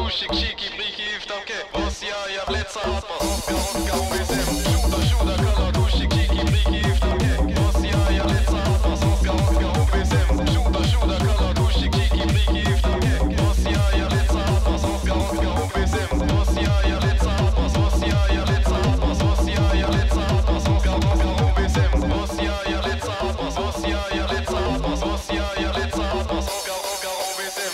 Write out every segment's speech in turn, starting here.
duschig, cheeky, freaky, iftanke. Was ja, ja, blitzer, hat was. Oscar, OSM. Shooter, color, duschig, cheeky, freaky, iftanke. Was ja, ja, blitzer, hat was. Oscar, OSM. Shooter, color, duschig, cheeky, freaky, iftanke. Was ja, ja, blitzer, hat was. Oscar, OSM. Was ja, ja, blitzer, hat was. Was ja, ja, blitzer, hat was. Was ja, ja, blitzer, hat was. Oscar, OSM. Was ja, ja, blitzer, hat was. Was ja, ja, blitzer, hat was. Was ja, ja, blitzer, hat was. Oscar, OSM.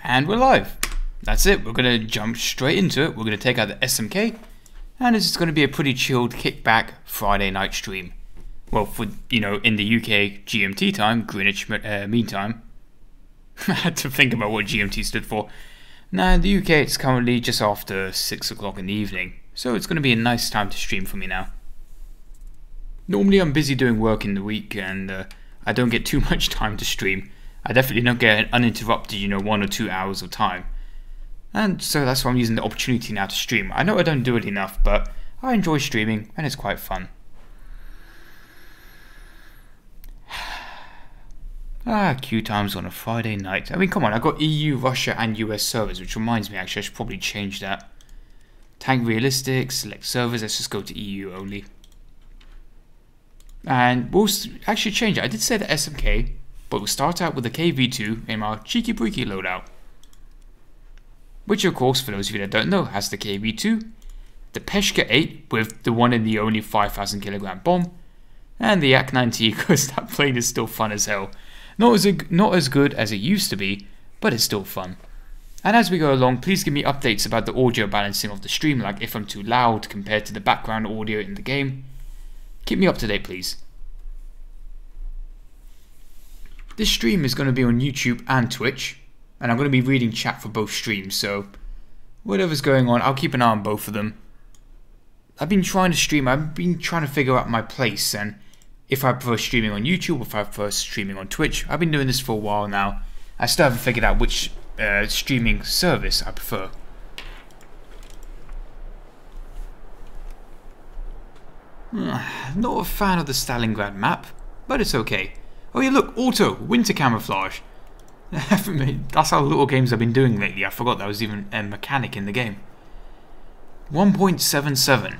And we're live. That's it. We're going to jump straight into it. We're going to take out the SMK. And it's going to be a pretty chilled kickback Friday night stream. Well, for, in the UK GMT time, Greenwich Mean Time. I had to think about what GMT stood for. Now, in the UK, it's currently just after 6 o'clock in the evening. So it's going to be a nice time to stream for me now. Normally, I'm busy doing work in the week and I don't get too much time to stream. I definitely don't get an uninterrupted, 1 or 2 hours of time. And so that's why I'm using the opportunity now to stream. I know I don't do it enough, but I enjoy streaming and it's quite fun. Queue times on a Friday night. I mean, come on, I've got EU, Russia and US servers, which reminds me, actually, I should probably change that. Tank realistic, select servers, let's just go to EU only. And we'll actually change it. I did say the SMK, but we'll start out with the KV2 in our cheeky breeky loadout. Which, of course, for those of you that don't know, has the KV2, the Peshka 8 with the one and the only 5,000 kilogram bomb, and the Ak-90 because that plane is still fun as hell. Not as good as it used to be, but it's still fun. And as we go along, please give me updates about the audio balancing of the stream, like if I'm too loud compared to the background audio in the game. Keep me up to date, please. This stream is going to be on YouTube and Twitch, and I'm going to be reading chat for both streams, so whatever's going on, I'll keep an eye on both of them. I've been trying to stream, I've been trying to figure out my place, and if I prefer streaming on YouTube or if I prefer streaming on Twitch. I've been doing this for a while now. I still haven't figured out which streaming service I prefer. Not a fan of the Stalingrad map, but it's okay. Oh yeah, look, auto, winter camouflage. That's how little games I've been doing lately. I forgot that was even a mechanic in the game. 1.77.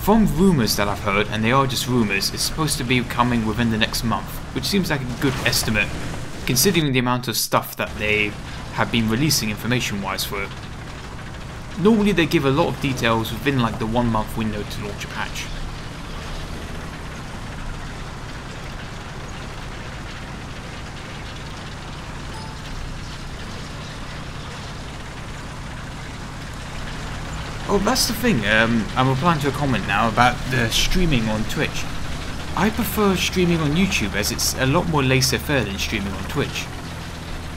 From rumours that I've heard, and they are just rumours, it's supposed to be coming within the next month, which seems like a good estimate, considering the amount of stuff that they have been releasing information-wise for it. Normally they give a lot of details within like the 1 month window to launch a patch. Oh, that's the thing, I'm replying to a comment now about the streaming on Twitch. I prefer streaming on YouTube as it's a lot more laissez-faire than streaming on Twitch.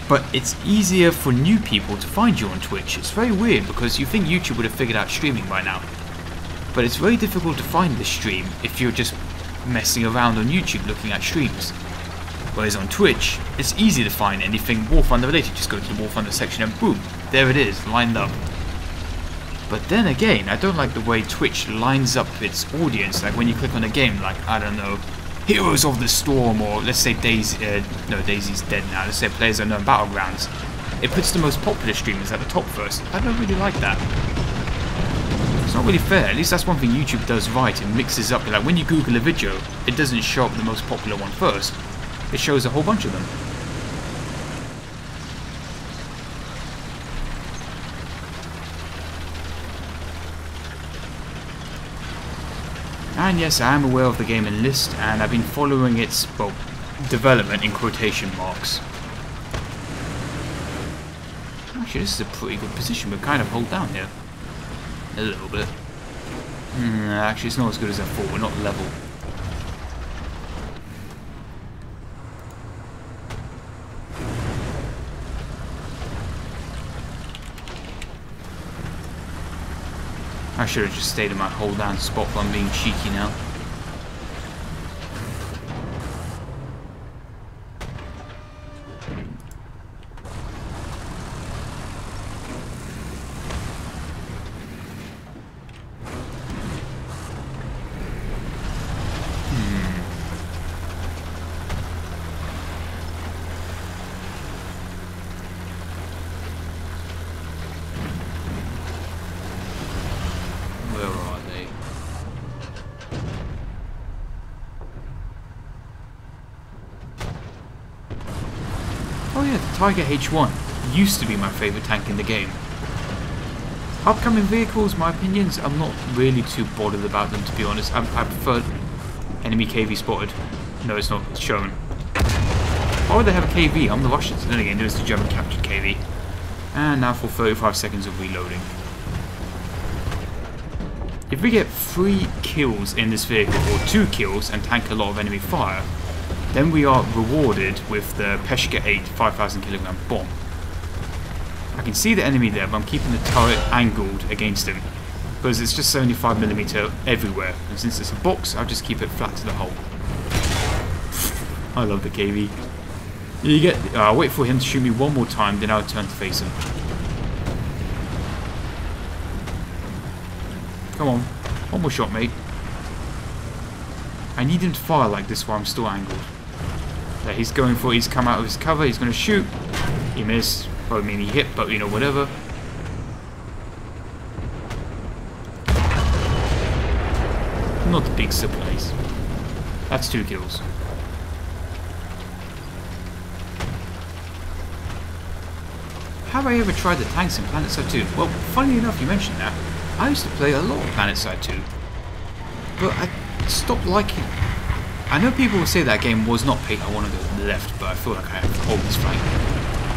But it's easier for new people to find you on Twitch. It's very weird because you think YouTube would have figured out streaming by now. But it's very difficult to find this stream if you're just messing around on YouTube looking at streams. Whereas on Twitch, it's easy to find anything WarThunder related. Just go to the WarThunder section and boom, there it is, lined up. But then again, I don't like the way Twitch lines up its audience. Like when you click on a game, like, I don't know, Heroes of the Storm, or let's say Daisy's dead now, let's say Players Unknown Battlegrounds. It puts the most popular streamers at the top first. I don't really like that. It's not really fair. At least that's one thing YouTube does right. It mixes up. Like when you Google a video, it doesn't show up the most popular one first. It shows a whole bunch of them. And yes, I am aware of the game Enlist, and I've been following its, well, development in quotation marks. Actually, this is a pretty good position. We're kind of hold down here. A little bit. Actually, it's not as good as I thought. We're not level. I should have just stayed in my hold down spot, but I'm being cheeky now. Oh yeah, the Tiger H1 used to be my favourite tank in the game. Upcoming vehicles, my opinions, I'm not really too bothered about them, to be honest. I prefer enemy KV spotted. No, it's not, it's shown. Why would they have a KV? I'm the Russians. Then again, there's the German captured KV. And now for 35 seconds of reloading. If we get 3 kills in this vehicle, or 2 kills, and tank a lot of enemy fire, then we are rewarded with the Peshka 8 5,000 kilogram bomb. I can see the enemy there, but I'm keeping the turret angled against him, because it's just 75mm everywhere, and since it's a box, I'll just keep it flat to the hull. I love the KV. You get. I'll wait for him to shoot me one more time, then I'll turn to face him. Come on, one more shot, mate. I need him to fire like this while I'm still angled. There, he's going for it. He's come out of his cover. He's going to shoot. He missed. Well, I mean, he hit, but you know, whatever. Not a big surprise. That's 2 kills. Have I ever tried the tanks in PlanetSide 2? Well, funny enough, you mentioned that. I used to play a lot of PlanetSide 2, but I stopped liking it. I know people will say that game was not paid. I want to go to the left, but I feel like I have to hold this flank.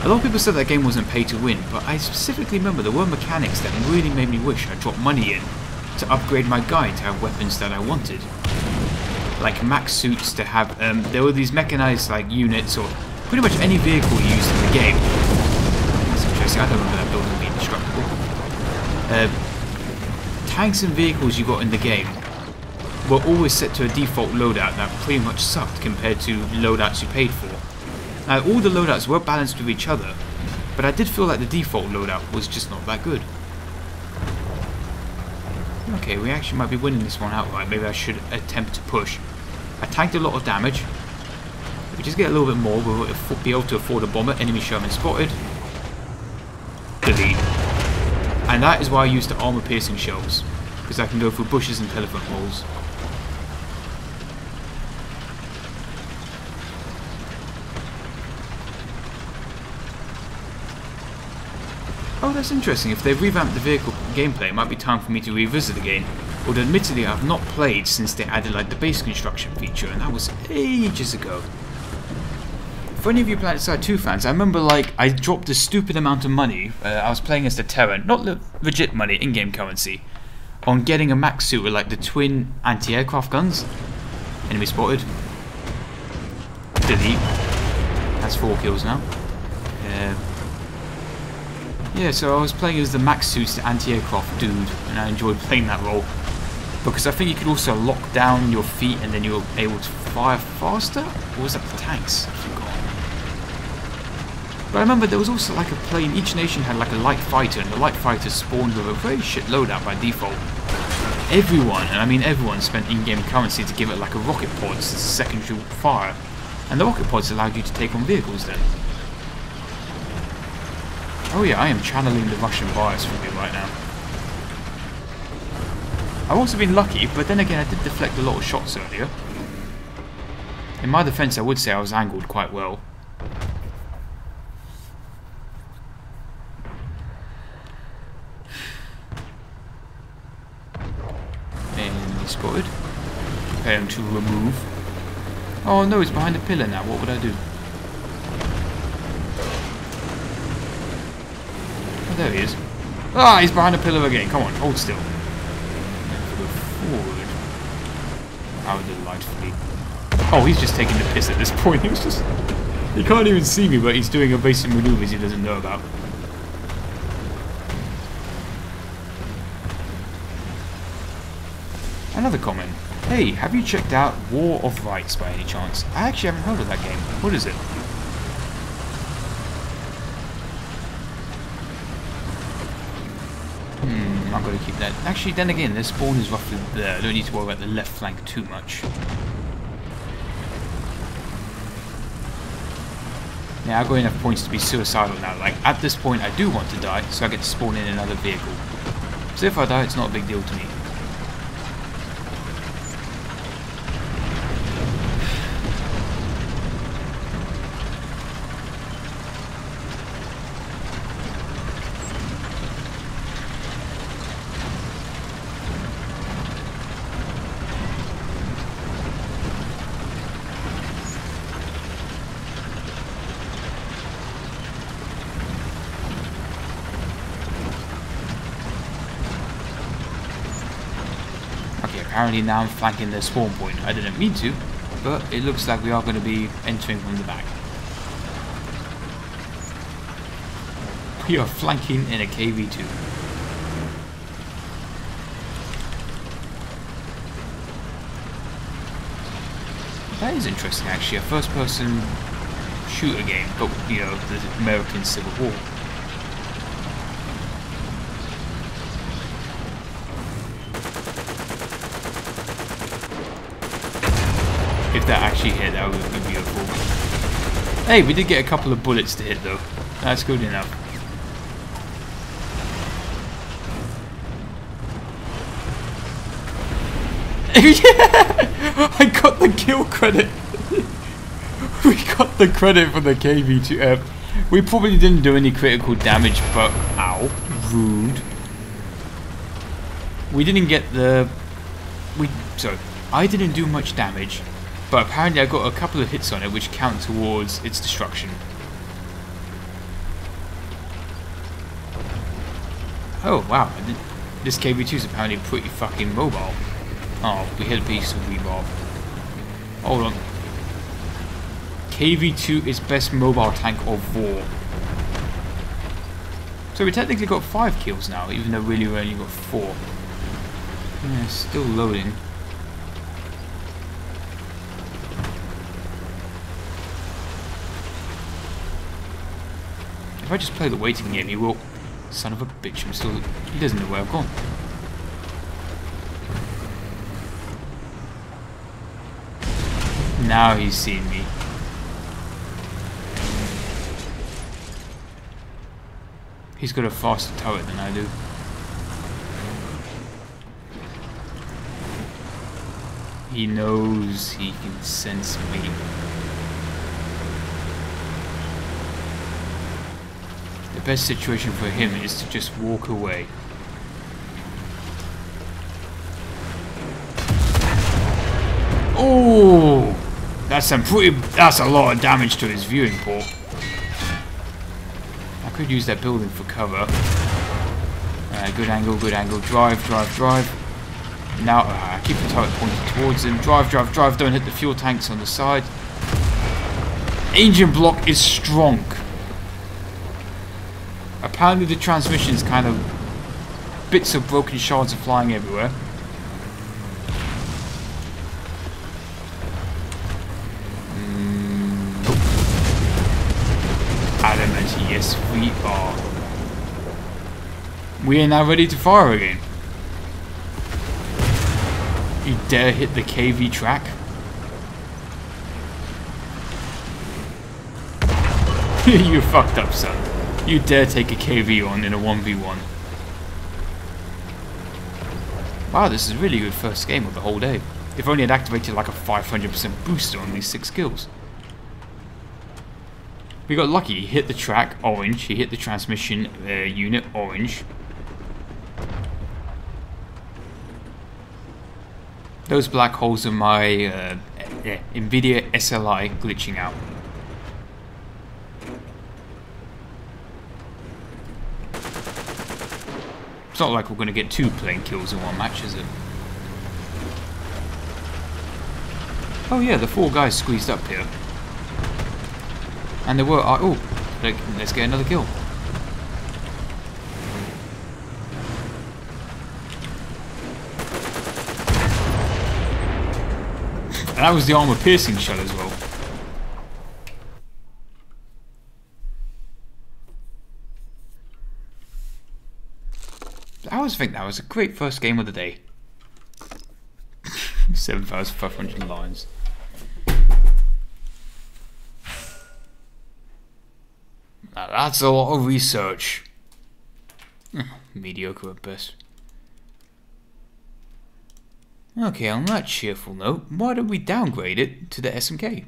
A lot of people said that game wasn't pay to win, but I specifically remember there were mechanics that really made me wish I dropped money in to upgrade my guy to have weapons that I wanted. Like max suits to have, there were these mechanized like units or pretty much any vehicle used in the game. That's interesting, I don't remember that building being destructible. Tanks and vehicles you got in the game were always set to a default loadout that pretty much sucked compared to loadouts you paid for. Now, all the loadouts were balanced with each other, but I did feel like the default loadout was just not that good. Okay, we actually might be winning this one outright. Maybe I should attempt to push. I tanked a lot of damage. If we just get a little bit more, we'll be able to afford a bomber. Enemy Sherman spotted. Delete. And that is why I use the armor-piercing shells, because I can go through bushes and telephone poles. Oh, that's interesting. If they've revamped the vehicle gameplay, it might be time for me to revisit the game. Although admittedly, I've not played since they added like the base construction feature, and that was ages ago. For any of you PlanetSide 2 fans, I remember like I dropped a stupid amount of money. I was playing as the Terran, not legit money, in-game currency, on getting a max suit with like the twin anti-aircraft guns. Enemy spotted. Delete. That's 4 kills now. Yeah, so I was playing as the max suits, the anti-aircraft dude, and I enjoyed playing that role. Because I think you could also lock down your feet and then you're able to fire faster? Or was that the tanks? I forgot. But I remember there was also like a plane, each nation had like a light fighter, and the light fighter spawned with a very shit loadout by default. Everyone, and I mean everyone, spent in-game currency to give it like a rocket pod as a secondary fire. And the rocket pods allowed you to take on vehicles then. Oh yeah, I am channeling the Russian bias for me right now. I've also been lucky, but then again I did deflect a lot of shots earlier. In my defense I would say I was angled quite well. Enemy spotted. Prepare him to remove. Oh no, he's behind a pillar now, what would I do? Oh, there he is. Ah, he's behind a pillar again, come on, hold still. Forward. How delightfully. Oh, he's just taking the piss at this point. He can't even see me, but he's doing evasive maneuvers he doesn't know about. Another comment. Hey, have you checked out War of Rights by any chance? I actually haven't heard of that game. What is it? I'm going to keep that. Actually, then again, their spawn is roughly there. I don't need to worry about the left flank too much. Now, I've got enough points to be suicidal now. Like, at this point, I do want to die, so I get to spawn in another vehicle. So if I die, it's not a big deal to me. Apparently now I'm flanking their spawn point. I didn't mean to, but it looks like we are going to be entering from the back. We are flanking in a KV2. That is interesting actually, a first person shooter game, but you know, the American Civil War. If that actually hit, that would be beautiful. Hey, we did get a couple of bullets to hit though. That's good enough. Yeah! I got the kill credit. We got the credit for the KV2. We probably didn't do any critical damage, but ow, rude. We didn't get the. So I didn't do much damage, but apparently I got a couple of hits on it, which count towards its destruction. Oh wow, this KV2 is apparently pretty fucking mobile. Oh, we hit a piece of rebar. Hold on. KV2 is best mobile tank of war. So we technically got 5 kills now, even though really we only got 4. Yeah, still loading. If I just play the waiting game, he will. Son of a bitch, I'm still. He doesn't know where I've gone. Now he's seen me. He's got a faster turret than I do. He knows he can sense me. The best situation for him is to just walk away. Oh! That's a lot of damage to his viewing port. I could use that building for cover. Good angle, drive, drive, drive. Now, keep the turret pointed towards him. Drive, drive, drive, don't hit the fuel tanks on the side. Engine block is strong. Apparently the transmission's kind of... Bits of broken shards are flying everywhere. Adamant, yes we are. We are now ready to fire again. You dare hit the KV track? You fucked up, son. You dare take a KV on in a 1v1. Wow, this is a really good first game of the whole day. If only I'd activated like a 500% booster on these 6 kills. We got lucky. He hit the track, orange. He hit the transmission unit, orange. Those black holes are my NVIDIA SLI glitching out. It's not like we're going to get 2 plane kills in one match, is it? Oh yeah, the 4 guys squeezed up here. And there were... oh, let's get another kill. And that was the armor piercing shot as well. I always think that was a great first game of the day. 7,500 lines. Now that's a lot of research. Mediocre at best. Okay, on that cheerful note, why don't we downgrade it to the SMK?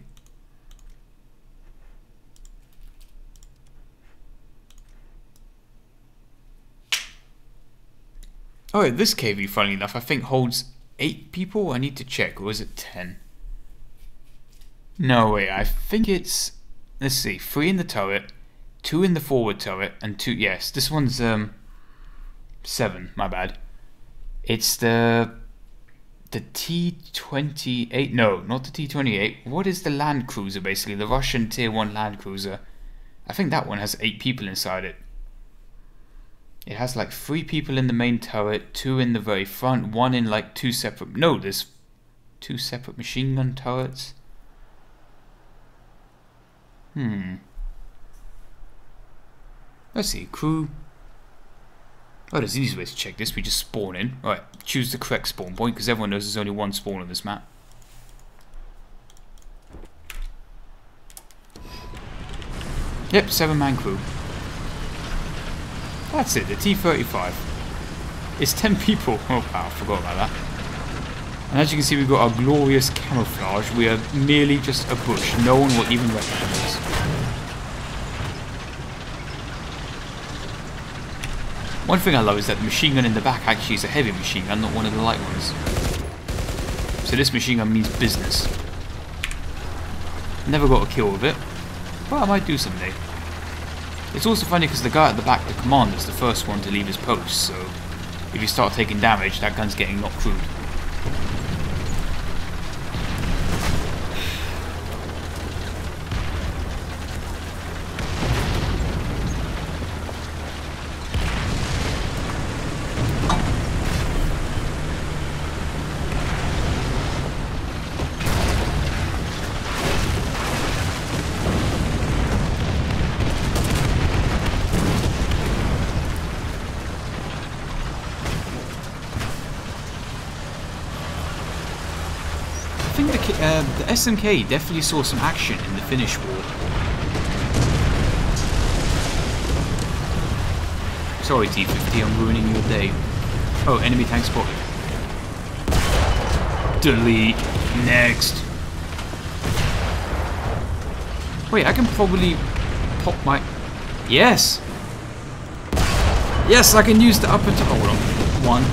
Oh, this KV, funnily enough, I think holds 8 people. I need to check, or is it 10? No, wait, I think it's... Let's see, 3 in the turret, 2 in the forward turret, and 2... Yes, this one's 7, my bad. It's the T-28... No, not the T-28. What is the Land Cruiser, basically? The Russian Tier 1 Land Cruiser. I think that one has 8 people inside it. It has like 3 people in the main turret, 2 in the very front, 1 in like 2 separate... No, there's 2 separate machine gun turrets. Let's see, crew. Oh, there's easy ways to check this. We just spawn in. Alright, choose the correct spawn point, because everyone knows there's only 1 spawn on this map. Yep, 7-man crew. That's it, the T-35. It's 10 people. Oh wow, I forgot about that. And as you can see, we've got our glorious camouflage. We are merely just a bush. No one will even recognize us. One thing I love is that the machine gun in the back actually is a heavy machine gun, not one of the light ones. So this machine gun means business. Never got a kill with it, but I might do someday. It's also funny because the guy at the back, the commander, is the first one to leave his post, so if you start taking damage, that gun's getting knocked crude. I think the SMK definitely saw some action in the Finnish war. Sorry T-50, I'm ruining your day. Oh, enemy tank spotted. Delete. Next. Wait, I can probably pop my... Yes! Yes, I can use the upper... Hold on. 1.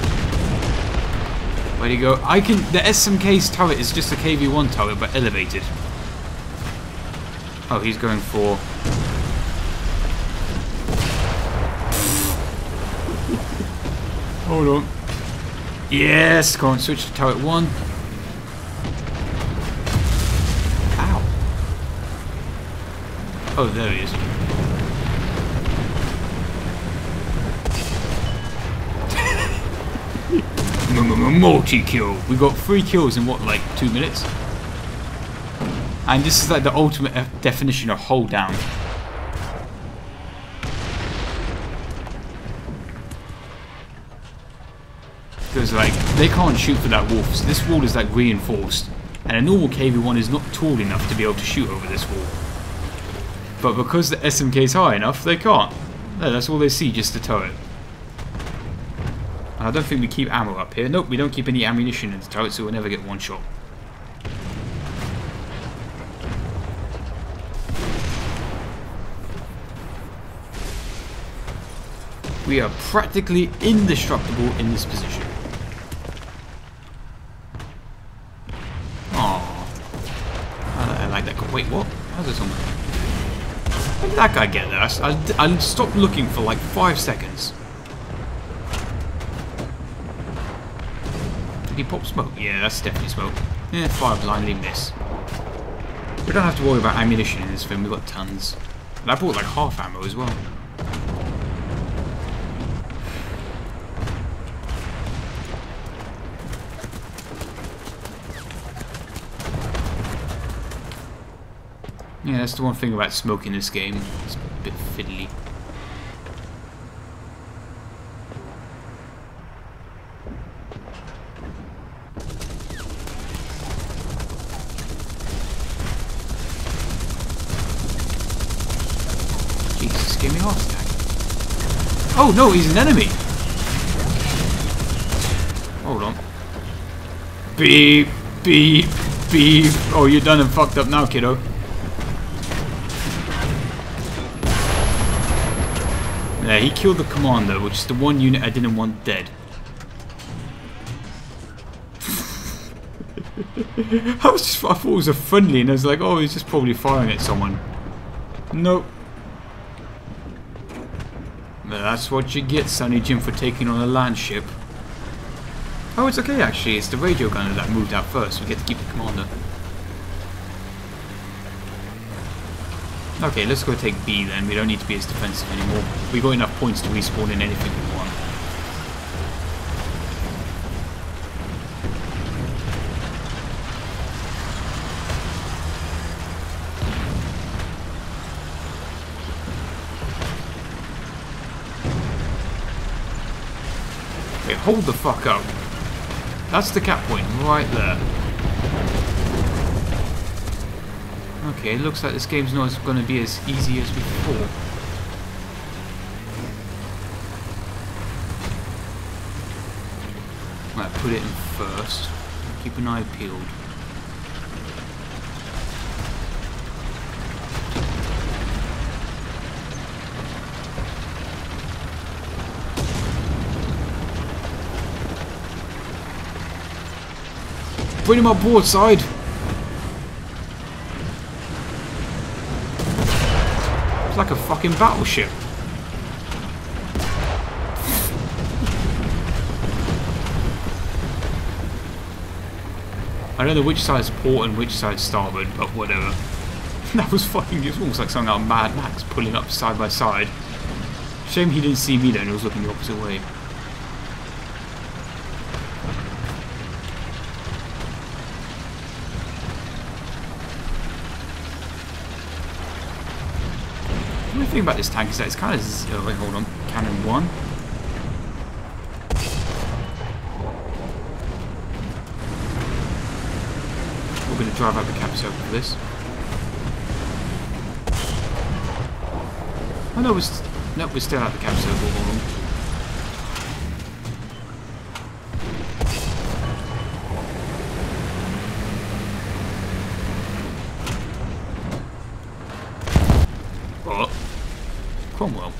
Where do you go? I can... The SMK's turret is just a KV-1 turret, but elevated. Oh, he's going for... Hold on. Yes! Go on, switch to turret 1. Ow. Oh, there he is. Multi-kill. We got 3 kills in what, like 2 minutes? And this is like the ultimate definition of hold down. is like, they can't shoot for that wall, so this wall is like reinforced. And a normal KV-1 is not tall enough to be able to shoot over this wall. But because the SMK is high enough, they can't. No, that's all they see, just the turret. And I don't think we keep ammo up here. Nope, we don't keep any ammunition in the turret, so we'll never get one shot. We are practically indestructible in this position. Aww. I like that. Wait, what? How's this on? How did that guy get there? I stopped looking for like 5 seconds. Did he pop smoke? Yeah, that's definitely smoke. Yeah, fire blindly, miss. We don't have to worry about ammunition in this film, we've got tons. And I bought like half ammo as well. Yeah, that's the one thing about smoke in this game. It's a bit fiddly. Jesus, gave me a heart attack. Oh no, he's an enemy! Hold on. Beep, beep, beep. Oh, you're done and fucked up now, kiddo. Yeah, he killed the commander, which is the one unit I didn't want dead. I thought it was a friendly, and I was like, oh, he's just probably firing at someone. Nope. That's what you get, Sonny Jim, for taking on a land ship. Oh, it's okay actually, it's the radio gunner that moved out first, we get to keep the commander. Okay, let's go take B then, we don't need to be as defensive anymore. We got enough points to respawn in anything we want. Wait, hold the fuck up. That's the cap point, right there. Okay, looks like this game's not going to be as easy as before. Right, put it in first. Keep an eye peeled. Bring him up broadside! It's like a fucking battleship. I don't know which side's port and which side's starboard, but whatever. That was fucking, it was almost like something out of Mad Max, pulling up side by side. Shame he didn't see me then, he was looking the opposite way. The thing about this tank is that it's kind of... Oh, wait, hold on. Cannon 1. We're going to drive out the cap circle for this. Oh no, we're still out the cap circle. Hold on. Well,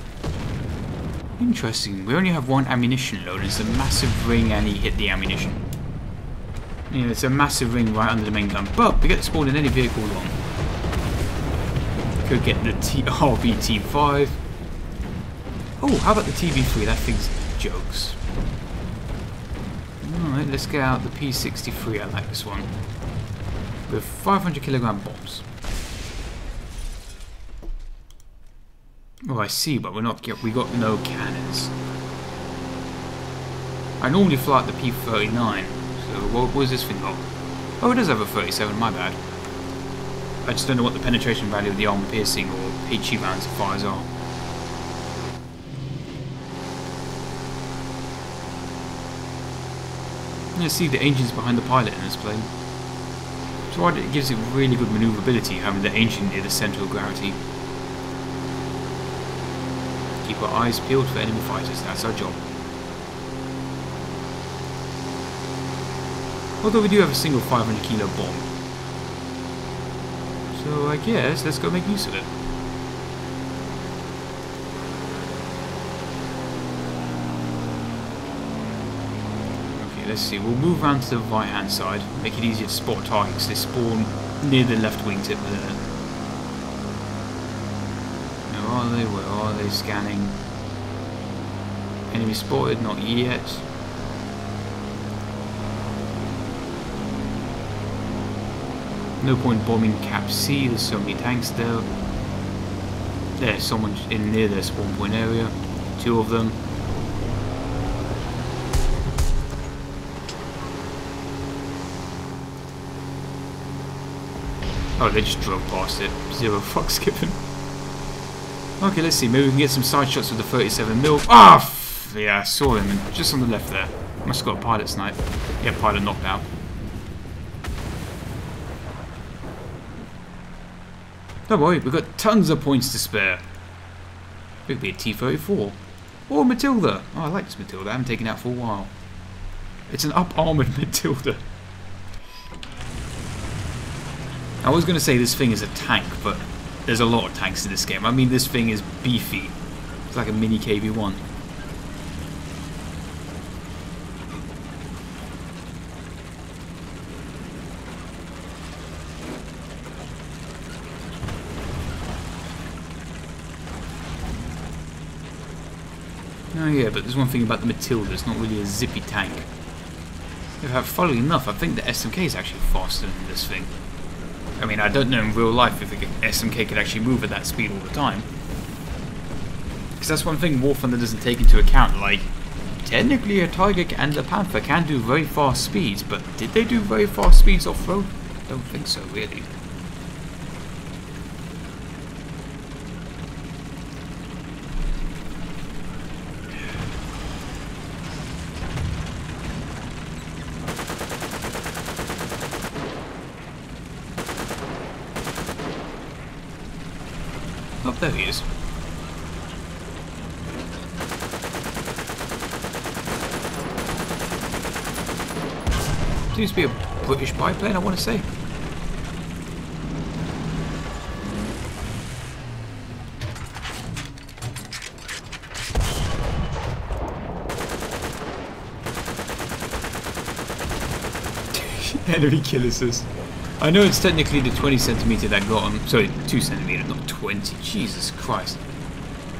interesting. We only have one ammunition load. It's a massive ring, and he hit the ammunition. Yeah, it's a massive ring right under the main gun. But we get to spawn in any vehicle we want. Could get the RBT5. Oh, how about the TV3? That thing's jokes. Alright, let's get out the P63. I like this one. With 500 kilogram bombs. Oh, I see, but we got no cannons. I normally fly at the P39, so what was this thing got? Oh, it does have a 37, my bad. I just don't know what the penetration value of the armor piercing or HE rounds it fires are. interesting to see the engines behind the pilot in this plane. So it gives it really good manoeuvrability having the engine near the centre of gravity. Keep our eyes peeled for enemy fighters, that's our job. Although we do have a single 500 kilo bomb. So I guess let's go make use of it. Okay, let's see, we'll move around to the right hand side, make it easier to spot targets. They spawn near the left wingtip there. Where are they? Where are they? Scanning. Enemy spotted, not yet. No point bombing Cap C, there's so many tanks there. There's someone in near their spawn point area. 2 of them. Oh, they just drove past it. 0 fucks given. Okay, let's see. Maybe we can get some side shots with the 37mm. Ah! Yeah, I saw him just on the left there. Must have got a pilot snipe. Yeah, pilot knocked out. Don't worry, we've got tons of points to spare. It could be a T-34. Or Matilda. Oh, I like this Matilda. I haven't taken it out for a while. It's an up-armoured Matilda. I was going to say this thing is a tank, but there's a lot of tanks in this game. I mean, this thing is beefy. It's like a mini KV-1. Oh yeah, but there's one thing about the Matilda, it's not really a zippy tank. In fact, funnily enough, I think the SMK is actually faster than this thing. I mean, I don't know in real life if the SMK could actually move at that speed all the time. Because that's one thing WarThunder doesn't take into account, like, technically a Tiger and a Panther can do very fast speeds, but did they do very fast speeds off-road? I don't think so, really. Oh, there he is. Seems to be a British biplane, I want to say. Enemy kill assist. I know it's technically the 20cm that got him. Sorry, 2cm, not 20. Jesus Christ.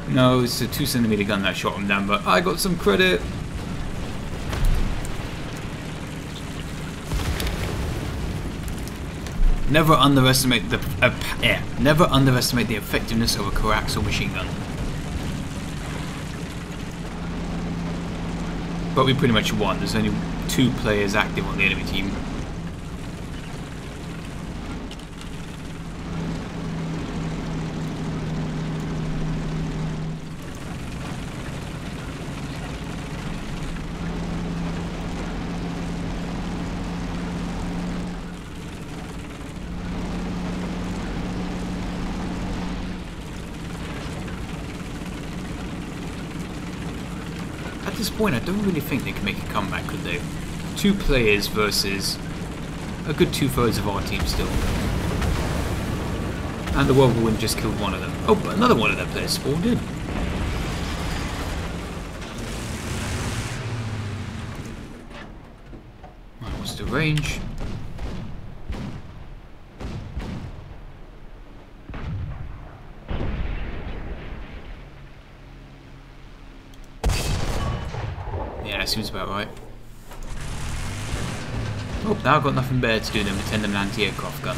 No, it's a 2cm gun that shot him down, but I got some credit. Never underestimate the effectiveness of a coaxial machine gun. But we pretty much won. There's only 2 players active on the enemy team. At this point, I don't really think they can make a comeback, could they? 2 players versus a good 2/3 of our team still. And the whirlwind just killed one of them. Oh, but another one of their players spawned in. Right, what's the range? Yeah, that seems about right. Oh, now I've got nothing better to do than pretend I'm an anti-aircraft gun.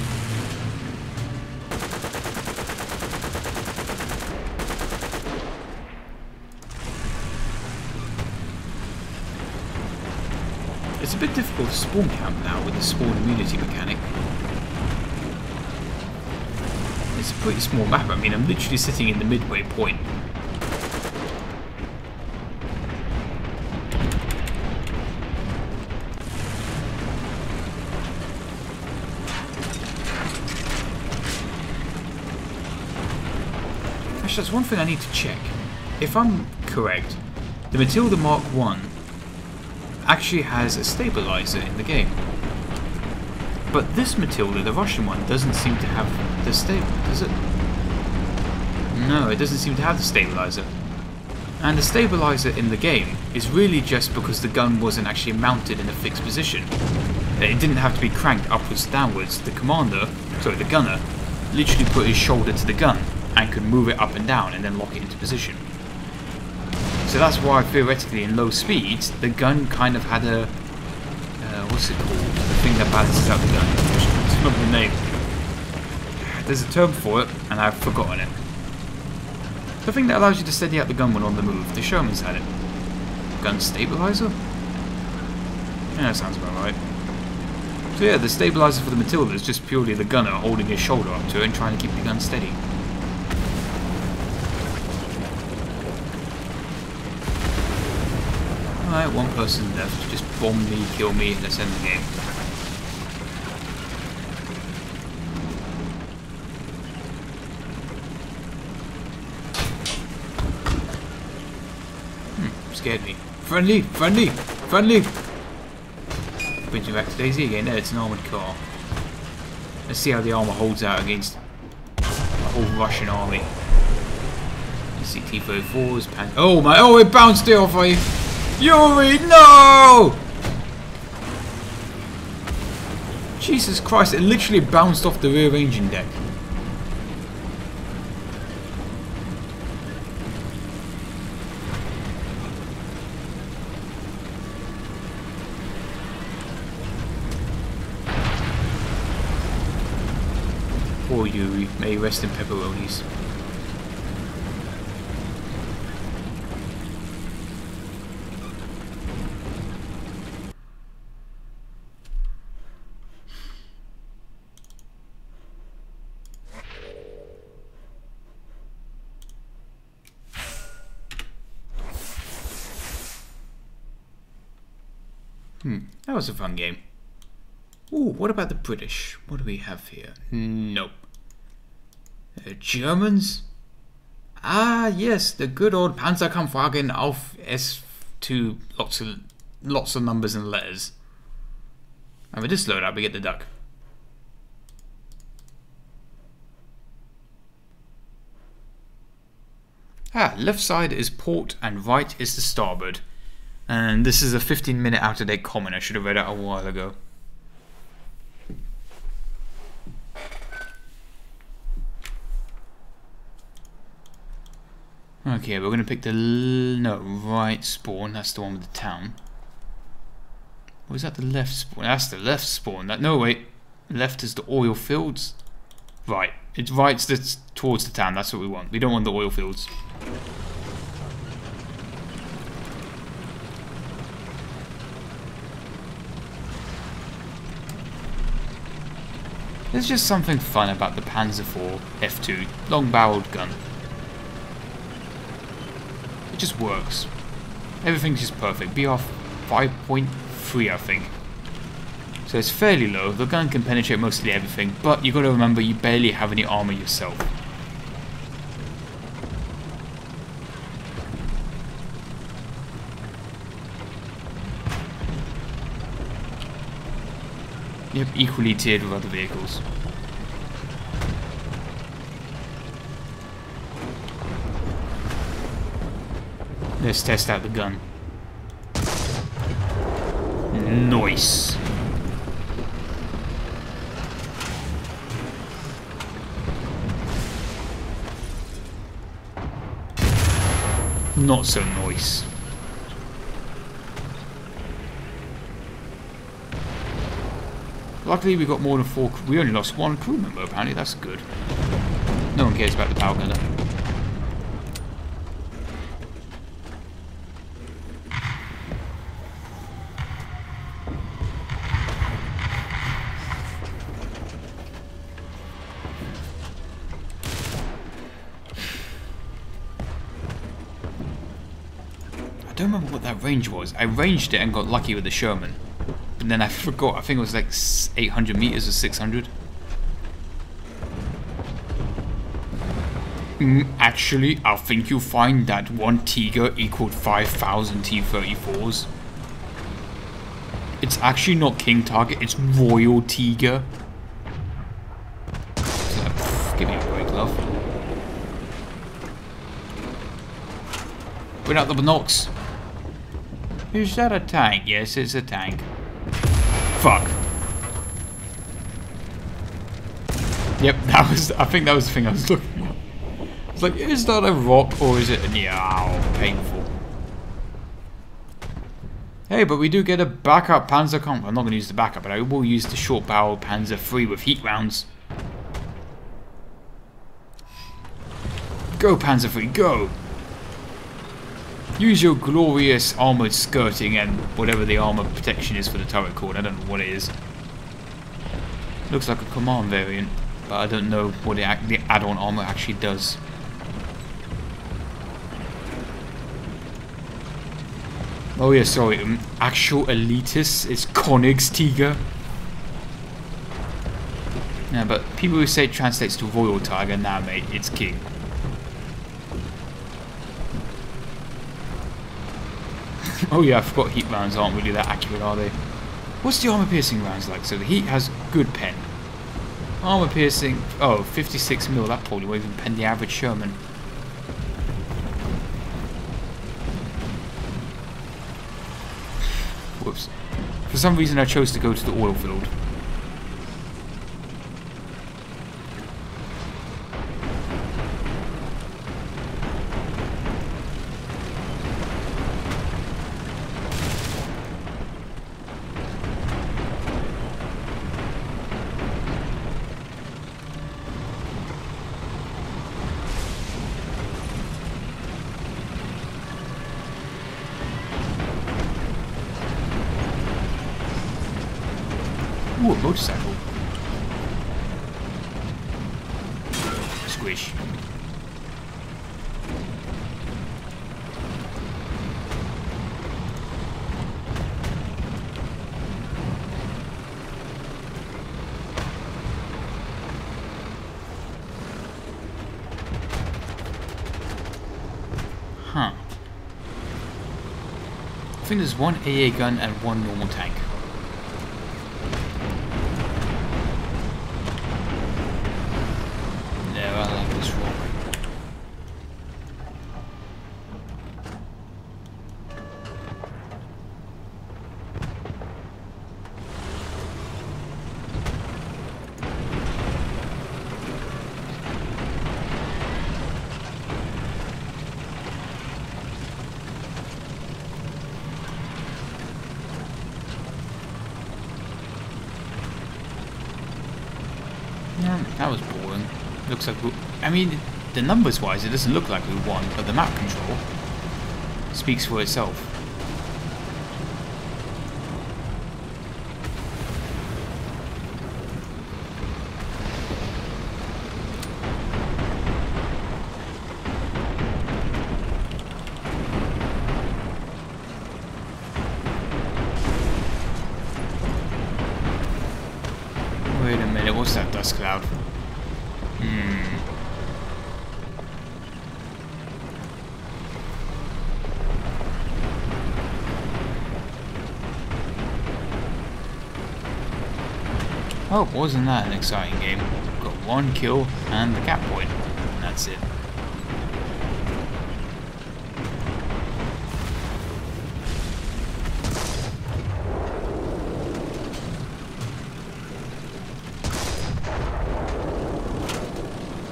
It's a bit difficult to spawn camp now with the spawn immunity mechanic. It's a pretty small map. I mean, I'm literally sitting in the midway point. Actually, that's one thing I need to check. If I'm correct, the Matilda Mark 1 actually has a stabilizer in the game. But this Matilda, the Russian one, doesn't seem to have the does it? No, it doesn't seem to have the stabilizer. And the stabilizer in the game is really just because the gun wasn't actually mounted in a fixed position. It didn't have to be cranked upwards downwards. The gunner, literally put his shoulder to the gun and could move it up and down and then lock it into position. So that's why theoretically in low speeds, the gun kind of had a, what's it called? The thing that balances out the gun. I don't remember the name. There's a term for it and I've forgotten it. The thing that allows you to steady out the gun when on the move. The Sherman's had it. Gun stabilizer? Yeah, that sounds about right. So yeah, the stabilizer for the Matilda is just purely the gunner holding his shoulder up to it and trying to keep the gun steady. Alright, one person left. Just bomb me, kill me, let's end the game. Scared me. Friendly! Friendly! Friendly! Brings me back to Daisy again. There, it's an armoured car. Let's see how the armour holds out against the whole Russian army. Let's see T-34s, oh my, oh, it bounced it off me! Yuri, no! Jesus Christ, it literally bounced off the rear engine deck. Poor Yuri, may he rest in pepperonis. That was a fun game. Ooh, what about the British? What do we have here? Nope. Germans? Ah, yes, the good old Panzerkampfwagen auf S2. Lots of numbers and letters. And with this loadout, we get the duck. Ah, left side is port and right is the starboard. And this is a 15-minute out-of-date comment. I should have read it a while ago. Okay, we're going to pick the right spawn. That's the one with the town. Or is that the left spawn? That's the left spawn. No, wait. Left is the oil fields. Right. It's right towards the town. That's what we want. We don't want the oil fields. There's just something fun about the Panzer IV F2 long-barreled gun. It just works. Everything's just perfect. BR 5.3, I think. So it's fairly low. The gun can penetrate mostly everything, but you got to remember you barely have any armor yourself. Yep, equally tiered with other vehicles. Let's test out the gun. Nice. Not so nice. Luckily we got more than 4 we only lost 1 crew member apparently, that's good. No one cares about the power gunner. I don't remember what that range was. I ranged it and got lucky with the Sherman. And then I forgot, I think it was like 800 meters or 600. Actually, I think you'll find that one Tiger equaled 5,000 T-34s. It's actually not King Target, it's Royal Tiger. So, give me a break, love. Bring out the binocs. Is that a tank? Yes, it's a tank. Fuck. Yep, that was. I think that was the thing I was looking at. It's like, is that a rock or is it a... Yeah, painful. Hey, but we do get a backup Panzer comp. I'm not going to use the backup, but I will use the short barrel Panzer III with heat rounds. Go, Panzer III, go! Use your glorious armoured skirting and whatever the armour protection is for the turret called. I don't know what it is. Looks like a command variant, but I don't know what the add-on armour actually does. Oh yeah, sorry, actual elitists is Koenig's Tiger. Yeah, but people who say it translates to Royal Tiger, nah mate, it's King. Oh yeah, I forgot heat rounds aren't really that accurate, are they? What's the armor piercing rounds like? So the heat has good pen. Armor piercing, oh, 56 mil, that probably won't even pen the average Sherman. Whoops. For some reason I chose to go to the oil field. Ooh, a motorcycle. Squish. Huh. I think there's one AA gun and one normal tank. That was boring. Looks like I mean, the numbers wise it doesn't look like we won, but the map control speaks for itself. Wait a minute, what's that dust cloud? Oh, wasn't that an exciting game? Got one kill and the cap point, and that's it.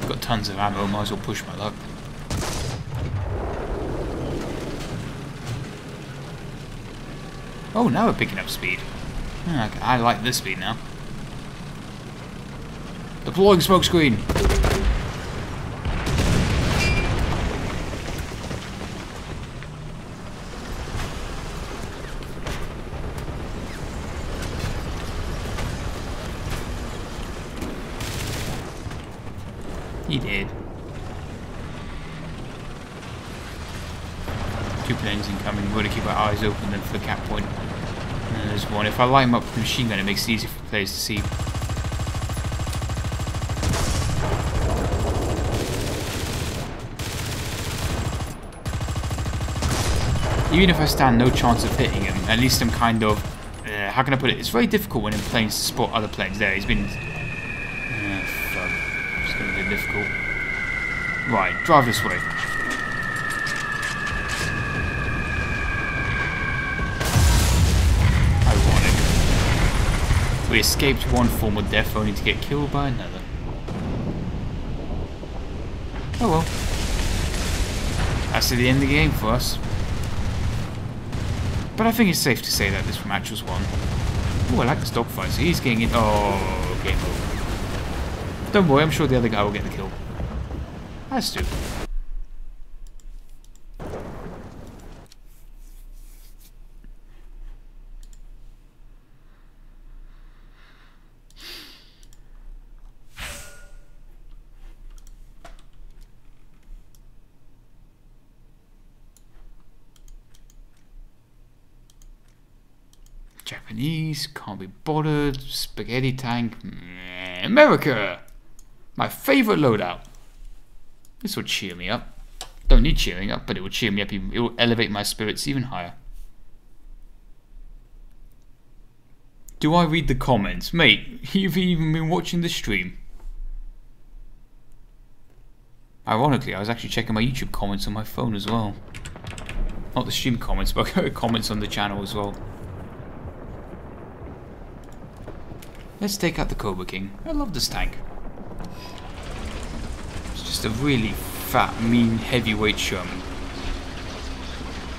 Got tons of ammo, might as well push my luck. Oh, now we're picking up speed. I like this speed now. Deploying smoke screen. He did. 2 planes incoming. We've got to keep our eyes open then for the cap point. And there's one. If I light him up with the machine gun, it makes it easy for players to see. Even if I stand no chance of hitting him, at least I'm kind of... how can I put it? It's very difficult when in planes to spot other planes. There, he's been... fuck. It's going to be difficult. Right, drive this way. Ironic. We escaped one form of death only to get killed by another. Oh well. That's the end of the game for us. But I think it's safe to say that this match was won. Oh, I like this dogfight. So he's getting it. Oh, game over. Don't worry, I'm sure the other guy will get the kill. Has to. Japanese, can't be bothered, spaghetti tank, America! My favourite loadout. This will cheer me up. Don't need cheering up, but it will cheer me up, it will elevate my spirits even higher. Do I read the comments? Mate, you've even been watching the stream. Ironically, I was actually checking my YouTube comments on my phone as well. Not the stream comments, but comments on the channel as well. Let's take out the Cobra King. I love this tank. It's just a really fat, mean, heavyweight Sherman.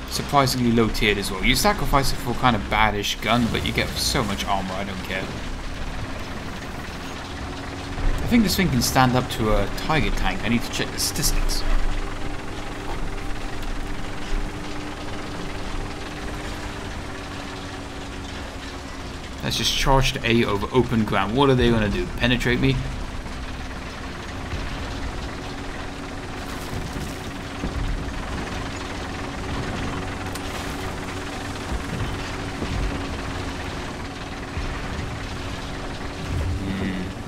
Surprisingly low tiered as well. You sacrifice it for a kind of baddish gun, but you get so much armor, I don't care. I think this thing can stand up to a Tiger tank. I need to check the statistics. Let's just charge to A over open ground. What are they going to do? Penetrate me?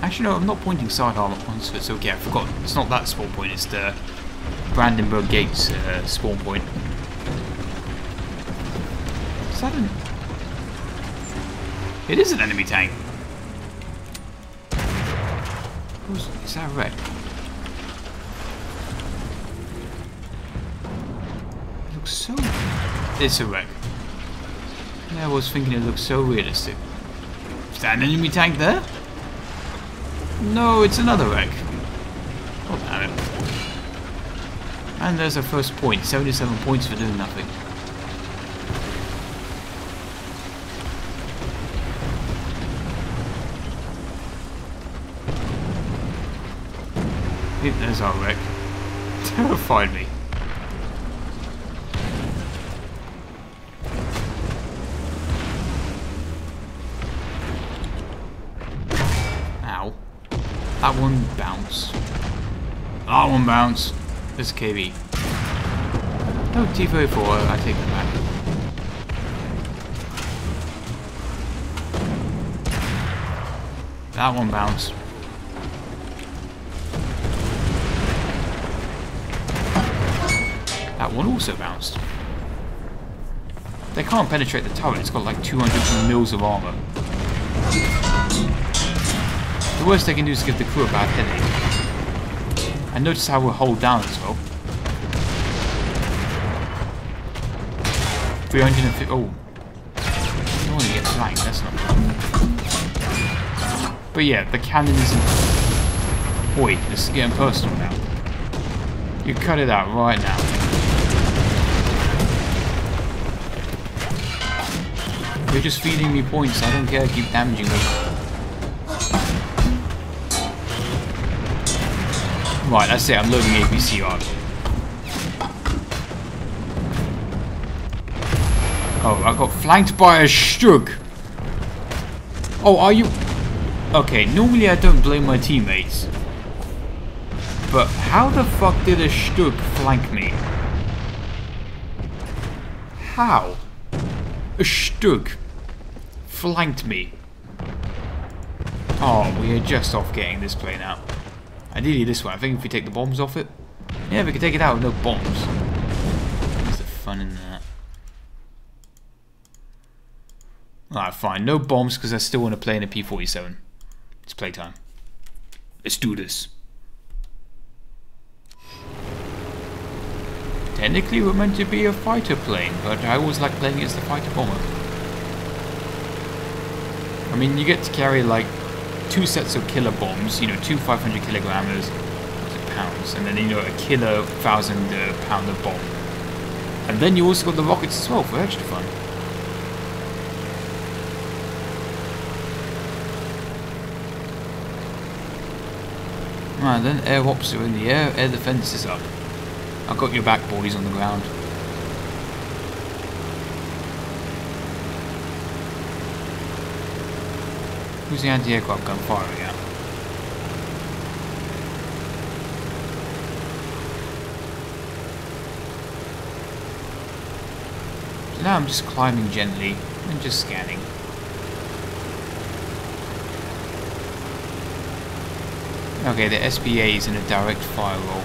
Actually, no, I'm not pointing sidearm onto it. It's okay, I forgot. It's not that spawn point, it's the Brandenburg Gates spawn point. Is that an... It is an enemy tank. Is that a wreck? It looks so... It's a wreck. Yeah, I was thinking it looks so realistic. Is that an enemy tank there? No, it's another wreck. Oh, damn it. And there's our first point. 77 points for doing nothing. There's our wreck. Terrified me. Ow. That one bounced. That one bounced. There's a KB. Oh, T-34, I take that back. That one bounced. That one also bounced. They can't penetrate the turret, it's got like 200 mils of armor. The worst they can do is give the crew a bad headache. And notice how we'll hold down as well. 350. Oh. I don't want to get flanked, that's not good. But yeah, the cannon isn't. Oi, this is getting personal now. You cut it out right now. You're just feeding me points, I don't care, keep damaging me. Right, that's it, I'm loading APC on. Oh, I got flanked by a Stug. Oh, are you... Okay, normally I don't blame my teammates. But how the fuck did a Stug flank me? How? A Stug flanked me. Oh, we are just off getting this plane out. Ideally this way. I think if we take the bombs off it. Yeah, we can take it out with no bombs. What's the fun in that? Alright, fine. No bombs because I still want to play in a P-47. It's playtime. Let's do this. Technically we're meant to be a fighter plane, but I always like playing as the fighter bomber. I mean, you get to carry like 2 sets of killer bombs, you know, 2 500 kilogrammers, pounds, and then, you know, a killer 1,000-pounder bomb. And then you also got the rockets as well for extra fun. Right, then air ops are in the air defense is up. I've got your back, boys, on the ground. Who's the anti-aircraft gun firing at? So now I'm just climbing gently and just scanning. Okay, the SPA is in a direct fire roll.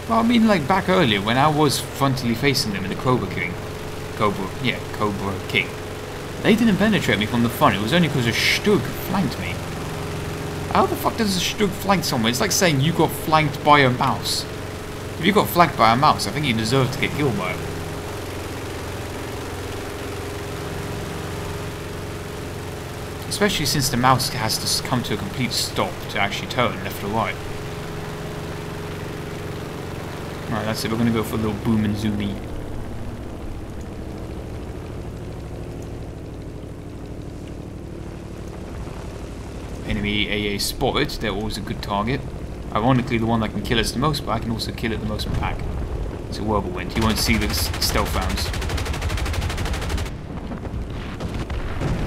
Well, I mean, like back earlier when I was frontally facing them in the Cobra King, they didn't penetrate me from the front. It was only because a Stug flanked me. How the fuck does a Stug flank someone? It's like saying you got flanked by a mouse. If you got flanked by a mouse, I think you deserve to get killed by it. Especially since the mouse has to come to a complete stop to actually turn left or right. Alright, that's it. We're going to go for a little boom and zoomy. Enemy AA spotted. They're always a good target. Ironically, the one that can kill us the most, but I can also kill it the most from pack. It's a whirlwind. He won't see the stealth rounds.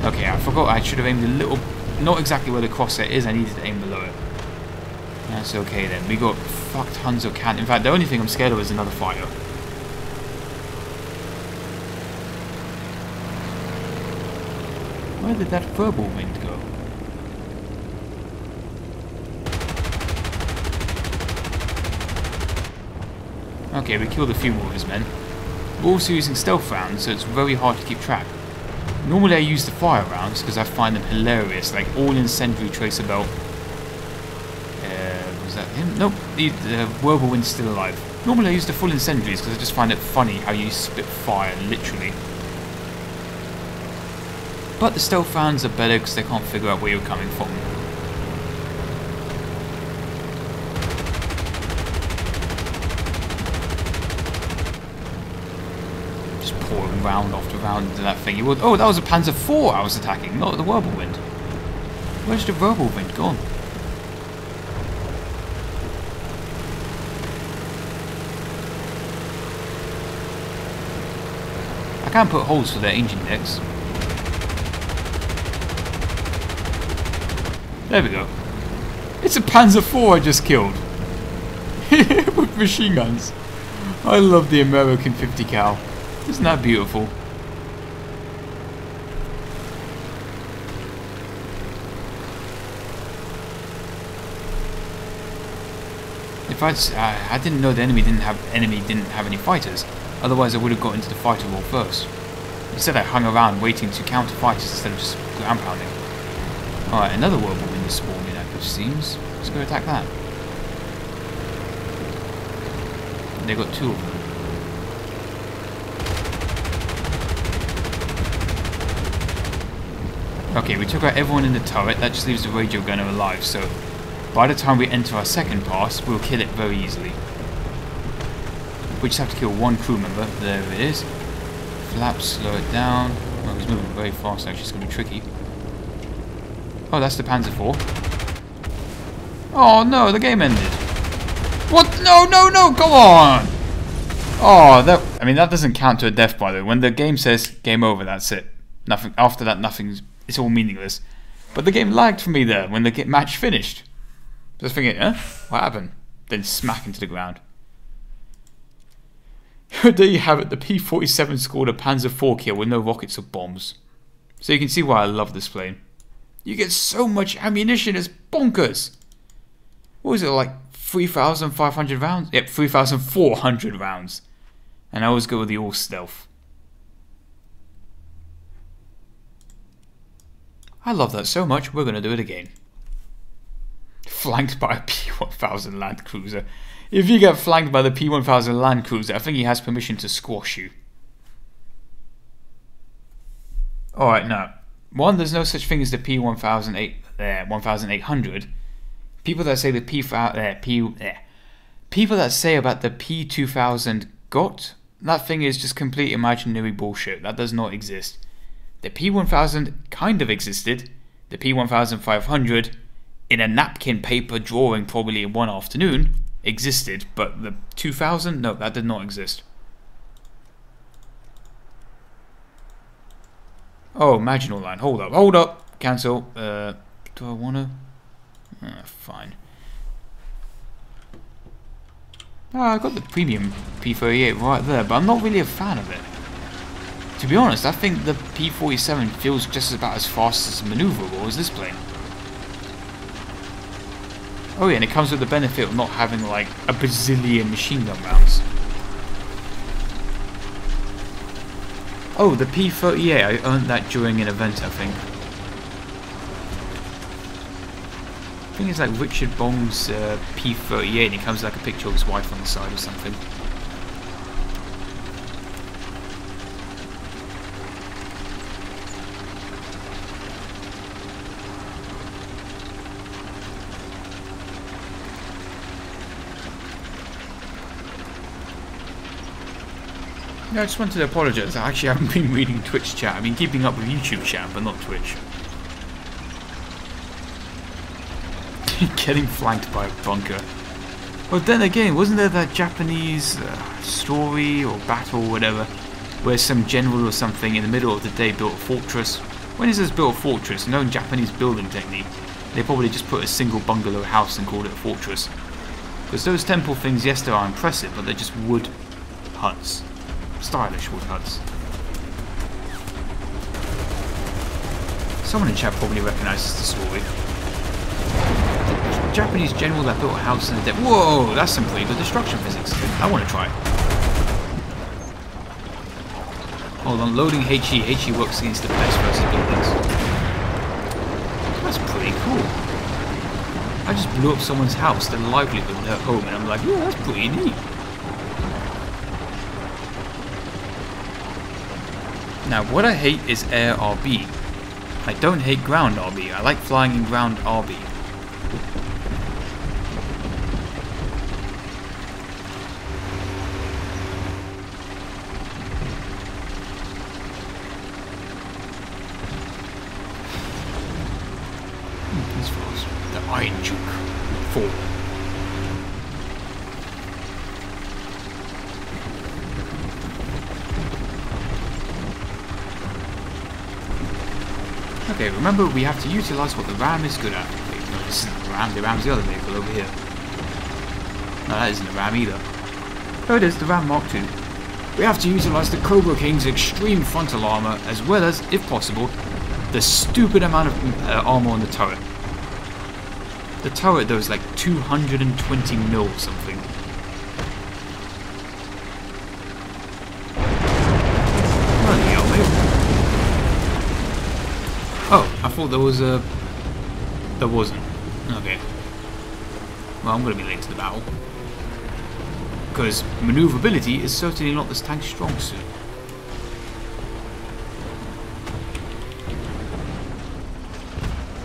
Okay, I forgot I should have aimed a little... Not exactly where the crosshair is, I needed to aim below it. That's okay then. We got fuck tons of cannon. In fact, the only thing I'm scared of is another fighter. Where did that verbal wind go? Okay, we killed a few more of his men. We're also using stealth rounds, so it's very hard to keep track. Normally I use the fire rounds because I find them hilarious, like all incendiary tracer belt. Was that him? Nope, the whirlwind's still alive. Normally I use the full incendiaries because I just find it funny how you spit fire, literally. But the stealth rounds are better because they can't figure out where you're coming from. Just pouring round after round into that thing. Oh, that was a Panzer IV I was attacking, not the whirlwind. Where's the whirlwind gone? I can't put holes for their engine decks. There we go. It's a Panzer IV I just killed. With machine guns. I love the American 50 cal. Isn't that beautiful? If I didn't know the enemy didn't have any fighters. Otherwise I would have got into the fighter role first. Instead I hung around waiting to counter fighters instead of just ground pounding. Alright, another whirlwind is spawning, it seems. Let's go attack that. They got 2 of them. Okay, we took out everyone in the turret. That just leaves the radio gunner alive, so by the time we enter our second pass, we'll kill it very easily. We just have to kill 1 crew member. There it is. Flaps, slow it down. Oh, he's moving very fast, actually. It's going to be tricky. Oh, that's the Panzer IV. Oh, no, the game ended. What? No, no, no, come on! Oh, that doesn't count to a death, by the way. When the game says game over, that's it. Nothing after that, it's all meaningless. But the game lagged for me there when the match finished. Just thinking, what happened? Then smack into the ground. There you have it. The P-47 scored a Panzer IV kill with no rockets or bombs. So you can see why I love this plane. You get so much ammunition, it's bonkers. What was it, like 3,500 rounds? Yep, 3,400 rounds. And I always go with the all stealth. I love that so much, we're going to do it again. Flanked by a P1000 Land Cruiser. If you get flanked by the P1000 Land Cruiser, I think he has permission to squash you. Alright, now, one, there's no such thing as the P1800. People that say the people that say about the P2000 got, that thing is just complete imaginary bullshit. That does not exist. The P1000 kind of existed. The P1500, in a napkin paper drawing probably in one afternoon, existed. But the 2000, no, that did not exist. Oh, marginal line. Hold up. Cancel. Do I wanna? Fine. I got the premium P38 right there, but I'm not really a fan of it. To be honest, I think the P47 feels just about as fast as maneuverable as this plane. Oh yeah, and it comes with the benefit of not having like a bazillion machine gun rounds. Oh, the P38, I earned that during an event, I think. I think it's like Richard Bong's P38, and it comes like a picture of his wife on the side or something. Yeah, I just wanted to apologise. I actually haven't been reading Twitch chat. I've been keeping up with YouTube chat, but not Twitch. Getting flanked by a bunker. But then again, wasn't there that Japanese story or battle or whatever, where some general or something in the middle of the day built a fortress? When it says built a fortress, known Japanese building technique, they probably just put a single bungalow house and called it a fortress. Because those temple things, yes, they are impressive, but they're just wood huts. Stylish wood huts. Someone in chat probably recognises the story. Japanese general that built a house in the desert. Whoa, that's some pretty good destruction physics. I want to try it. Hold on, loading HE. HE works against the best versus buildings. That's pretty cool. I just blew up someone's house, their livelihood, their home, and I'm like, yeah, that's pretty neat. Now, what I hate is air RB. I don't hate ground RB. I like flying in ground RB. As far as the Iron Duke 4. Okay, remember we have to utilise what the Ram is good at. Wait, no, this isn't the Ram. The Ram's the other vehicle over here. No, that isn't the Ram either. Oh, it is the Ram Mark II. We have to utilise the Cobra King's extreme frontal armour, as well as, if possible, the stupid amount of armour on the turret. The turret, though, is like 220 mil something. Bloody hell, mate. Oh, I thought there was a... There wasn't. Okay. Well, I'm going to be late to the battle. Because manoeuvrability is certainly not this tank's strong suit.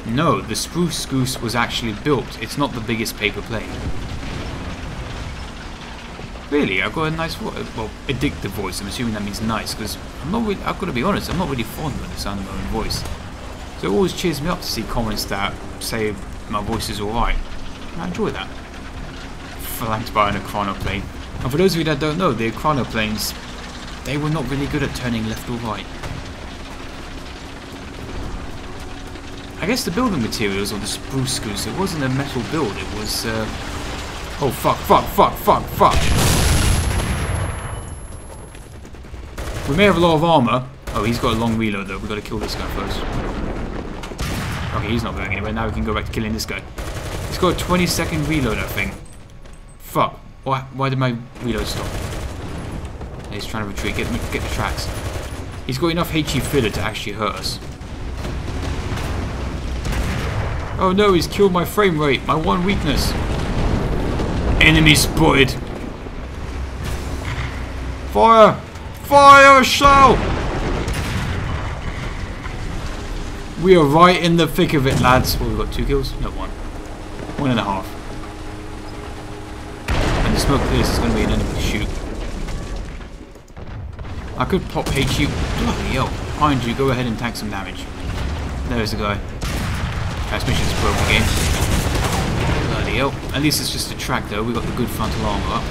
No, the Spruce Goose was actually built. It's not the biggest paper plane. Really, I've got a nice voice. Well, addictive voice. I'm assuming that means nice, because I'm not really, I've got to be honest, I'm not really fond of the sound of my own voice. So it always cheers me up to see comments that say my voice is alright. I enjoy that. Flanked by an Acronoplane. And for those of you that don't know, the Acronoplanes, they were not really good at turning left or right. I guess the building materials of the Spruce Goose, it wasn't a metal build, it was, oh fuck. We may have a lot of armour, Oh, he's got a long reload though. We've got to kill this guy first. Okay, he's not going anywhere. Now we can go back to killing this guy. He's got a 20-second reload, I think. Fuck. Why did my reload stop? He's trying to retreat. Get the tracks. He's got enough HE filler to actually hurt us. Oh no, he's killed my frame rate. My one weakness. Enemy spotted. Fire! Fire! Shell! We are right in the thick of it, lads. Well, we've got 2 kills? No, 1. 1.5. And the smoke clears is going to be an enemy to shoot. I could pop HU. Bloody hell. Behind you, go ahead and tank some damage. There's the guy. Transmission's broke again. Bloody hell. At least it's just a track though. We've got the good frontal armor up.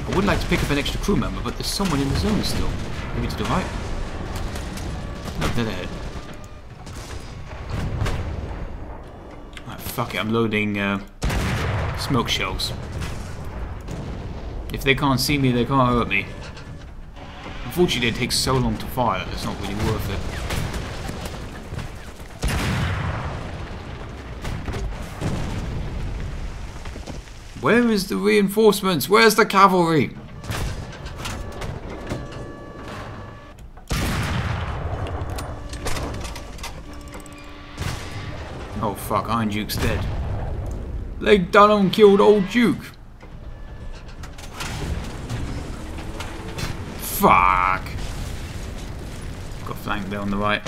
I would like to pick up an extra crew member, but there's someone in the zone still. Maybe to the right? No, dead ahead. Alright, fuck it. I'm loading smoke shells. If they can't see me, they can't hurt me. Unfortunately, it takes so long to fire that it's not really worth it. Where is the reinforcements? Where's the cavalry? Oh fuck, Iron Duke's dead. Leg Dunham killed old Duke. Fuck! Got flanked there on the right.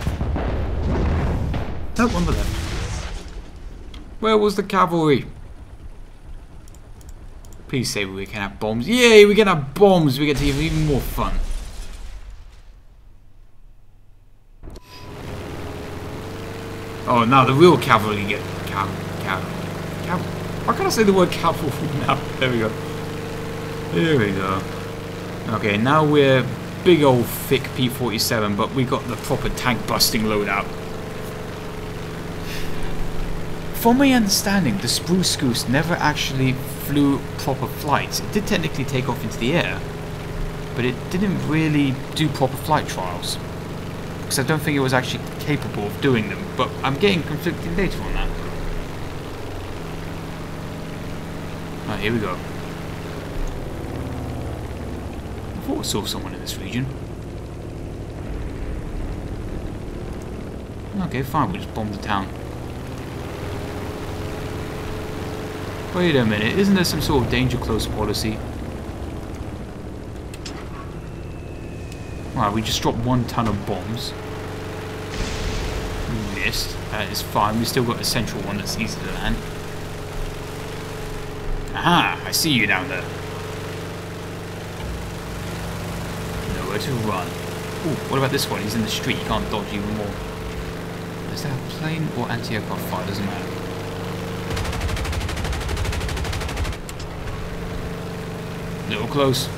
Nope, on the left. Where was the cavalry? Please say we can have bombs. Yay, we can have bombs. We get to have even more fun. Oh, now the real cavalry get Why can't I say the word cavalry now? There we go. Here we go. Okay, now we're big old thick P-47, but we got the proper tank busting loadout. From my understanding, the Spruce Goose never actually flew proper flights. It did technically take off into the air, but it didn't really do proper flight trials. Because I don't think it was actually capable of doing them, but I'm getting conflicting data on that. Alright, here we go. I thought I saw someone in this region. Okay, fine, we'll just bomb the town. Wait a minute, isn't there some sort of danger close policy? Right, we just dropped 1 ton of bombs. We missed. That is fine, we still got a central one that's easy to land. Aha, I see you down there. Nowhere to run. Ooh, what about this one? He's in the street, you can't dodge even more. Is that a plane or anti-aircraft fire? Doesn't matter. Little close.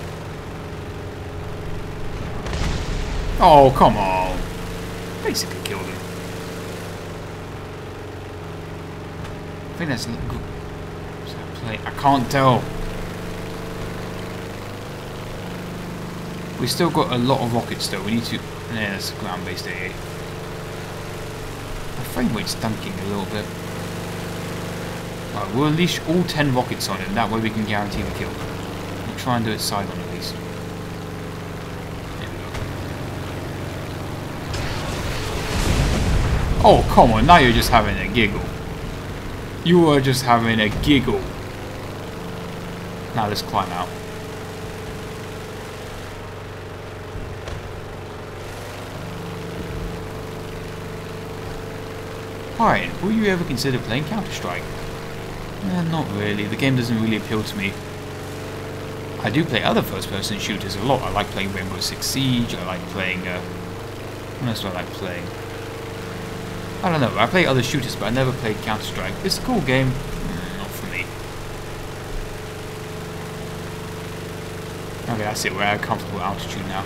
Oh, come on. Basically killed him. I think that's good. I can't tell. We still got a lot of rockets though. We need to. Yeah, that's ground-based AA. My frame rate's dunking a little bit. Right, we'll unleash all 10 rockets on it, and that way we can guarantee the kill. We'll try and do it side on at least. There we go. Oh, come on, now you're just having a giggle. You are just having a giggle. Now let's climb out. Alright, will you ever consider playing Counter-Strike? Not really, the game doesn't really appeal to me. I do play other first-person shooters a lot. I like playing Rainbow Six Siege, I like playing, what else do I like playing? I don't know, I play other shooters but I never played Counter-Strike. It's a cool game, not for me. Okay, that's it, we're at a comfortable altitude now.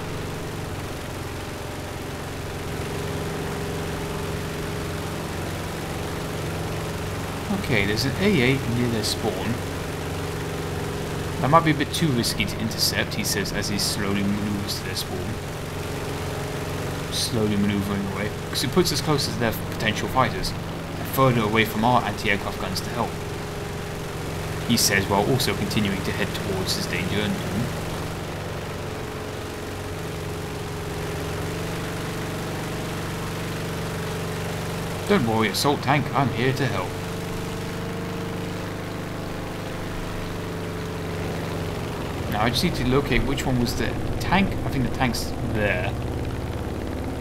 Okay, there's an AA near their spawn. That might be a bit too risky to intercept, he says as he slowly moves to their spawn. slowly manoeuvring away, because it puts us closer to their potential fighters, and further away from our anti-aircraft guns to help. He says while also continuing to head towards his danger and doom. Don't worry, assault tank, I'm here to help. Now I just need to locate which one was the tank. I think the tank's there.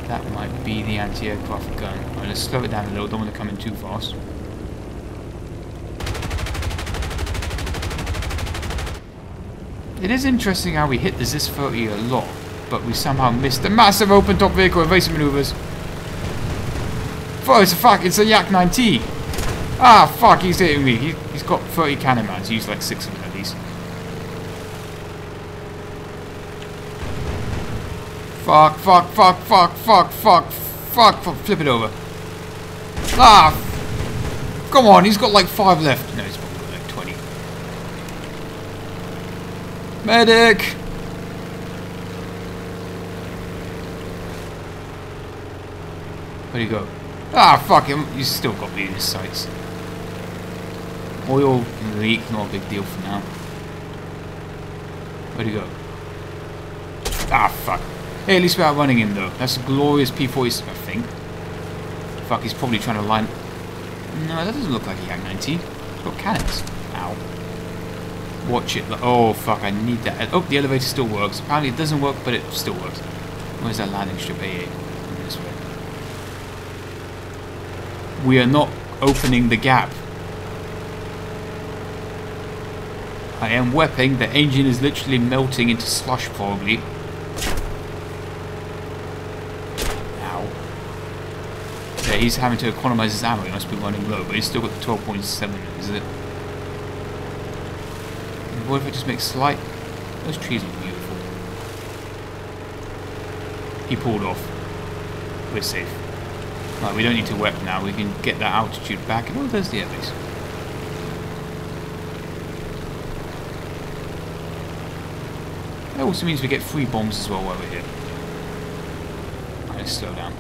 That might be the anti-aircraft gun. Alright, let's slow it down a little, don't want to come in too fast. It is interesting how we hit the ZIS-30 a lot, but we somehow missed the massive open-top vehicle evasive maneuvers. Oh, it's a fuck, it's a Yak-9T. Ah, fuck, he's hitting me. He's got 30 cannon rounds, used like 6 of them at least. Fuck, fuck, fuck, fuck, fuck, fuck, fuck, fuck, flip it over. Ah! Come on, he's got like 5 left. No, he's probably got like 20. Medic! Where'd he go? Ah, fuck him. He's still got me in his sights. Oil leak, not a big deal for now. Where'd he go? Ah, fuck. Hey, at least we're outrunning him though. That's a glorious P-40, I think. Fuck, he's probably trying to line... No, that doesn't look like a Yak-9T. He's got cannons. Ow. Watch it. Oh, fuck, I need that. Oh, the elevator still works. Apparently it doesn't work, but it still works. Where's that landing strip? AA. This way. We are not opening the gap. I am wepping. The engine is literally melting into slush, probably. Ow. Yeah, he's having to economize his ammo. He must be running low, but he's still got the 12.7, is it? What if I just make slight... Those trees look beautiful. He pulled off. We're safe. Right, we don't need to wep now. We can get that altitude back. And oh, there's the airbase. That also means we get 3 bombs as well while we're here. Right, let's slow down.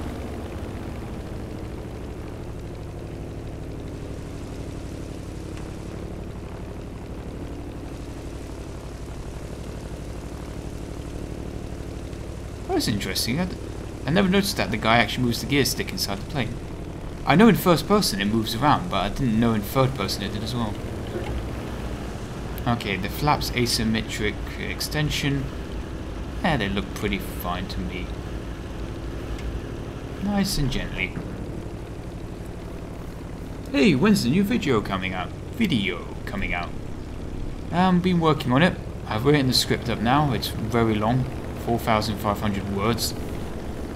That's interesting. I never noticed that the guy actually moves the gear stick inside the plane. I know in first person it moves around, but I didn't know in third person it did as well. Okay, the flaps asymmetric extension. Yeah, they look pretty fine to me. Nice and gently. Hey, when's the new video coming out? Been working on it. I've written the script up now. It's very long. 4,500 words.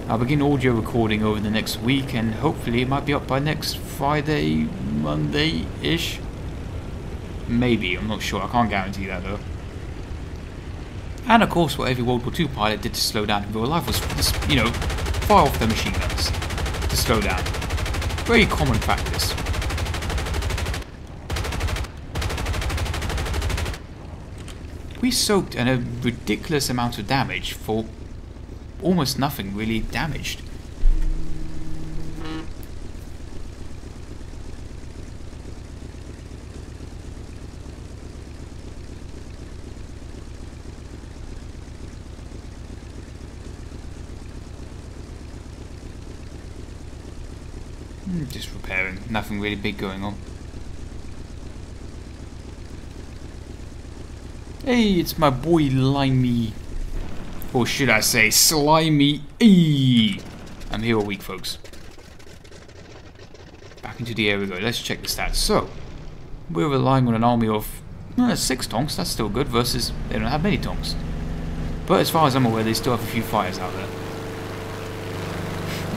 I'll begin audio recording over the next week and hopefully it might be up by next Friday, Monday-ish. Maybe, I'm not sure, I can't guarantee that though. And of course what every World War II pilot did to slow down in real life was just, you know, fire off their machine guns to slow down. Very common practice. We soaked in a ridiculous amount of damage for almost nothing really damaged. Just repairing, nothing really big going on. Hey, it's my boy Limey. Or should I say Slimy E. I'm here all week, folks. Back into the air we go. Let's check the stats. So, we're relying on an army of 6 tonks. That's still good. Versus they don't have many tonks. But as far as I'm aware, they still have a few fires out there.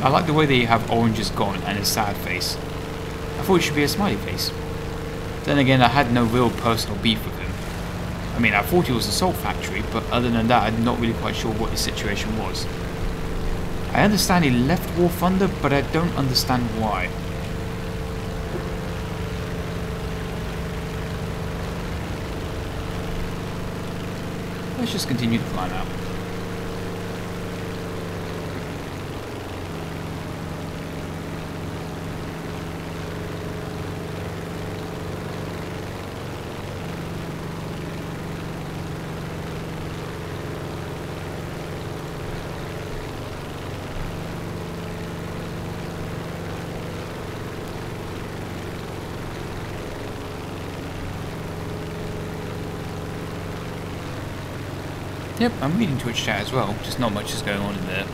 I like the way they have Orange's gone and a sad face. I thought it should be a smiley face. Then again, I had no real personal beef with him. I mean, I thought he was a salt factory, but other than that, I'm not really quite sure what his situation was. I understand he left WarThunder, but I don't understand why. Let's just continue to climb out. Yep, I'm reading Twitch chat as well, just not much is going on in there.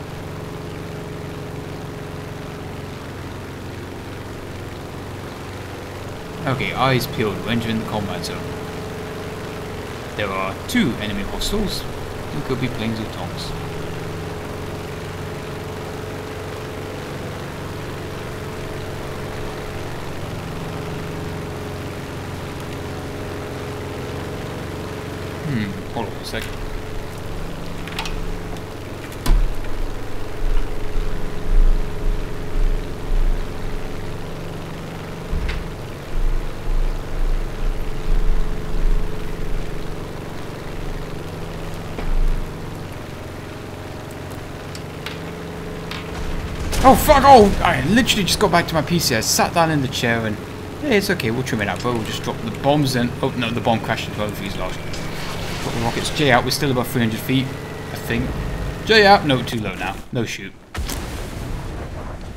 Okay, eyes peeled, we're entering the combat zone. There are 2 enemy hostiles, who could be planes of Tonks. Hold on a second. Oh fuck! Oh, I literally just got back to my PC. I sat down in the chair and hey, it's okay. We'll trim it out, but we'll just drop the bombs and oh no, the bomb crashed into the fuselage. Got the rockets. J out. We're still above 300 feet, I think. J out. No, too low now. No shoot.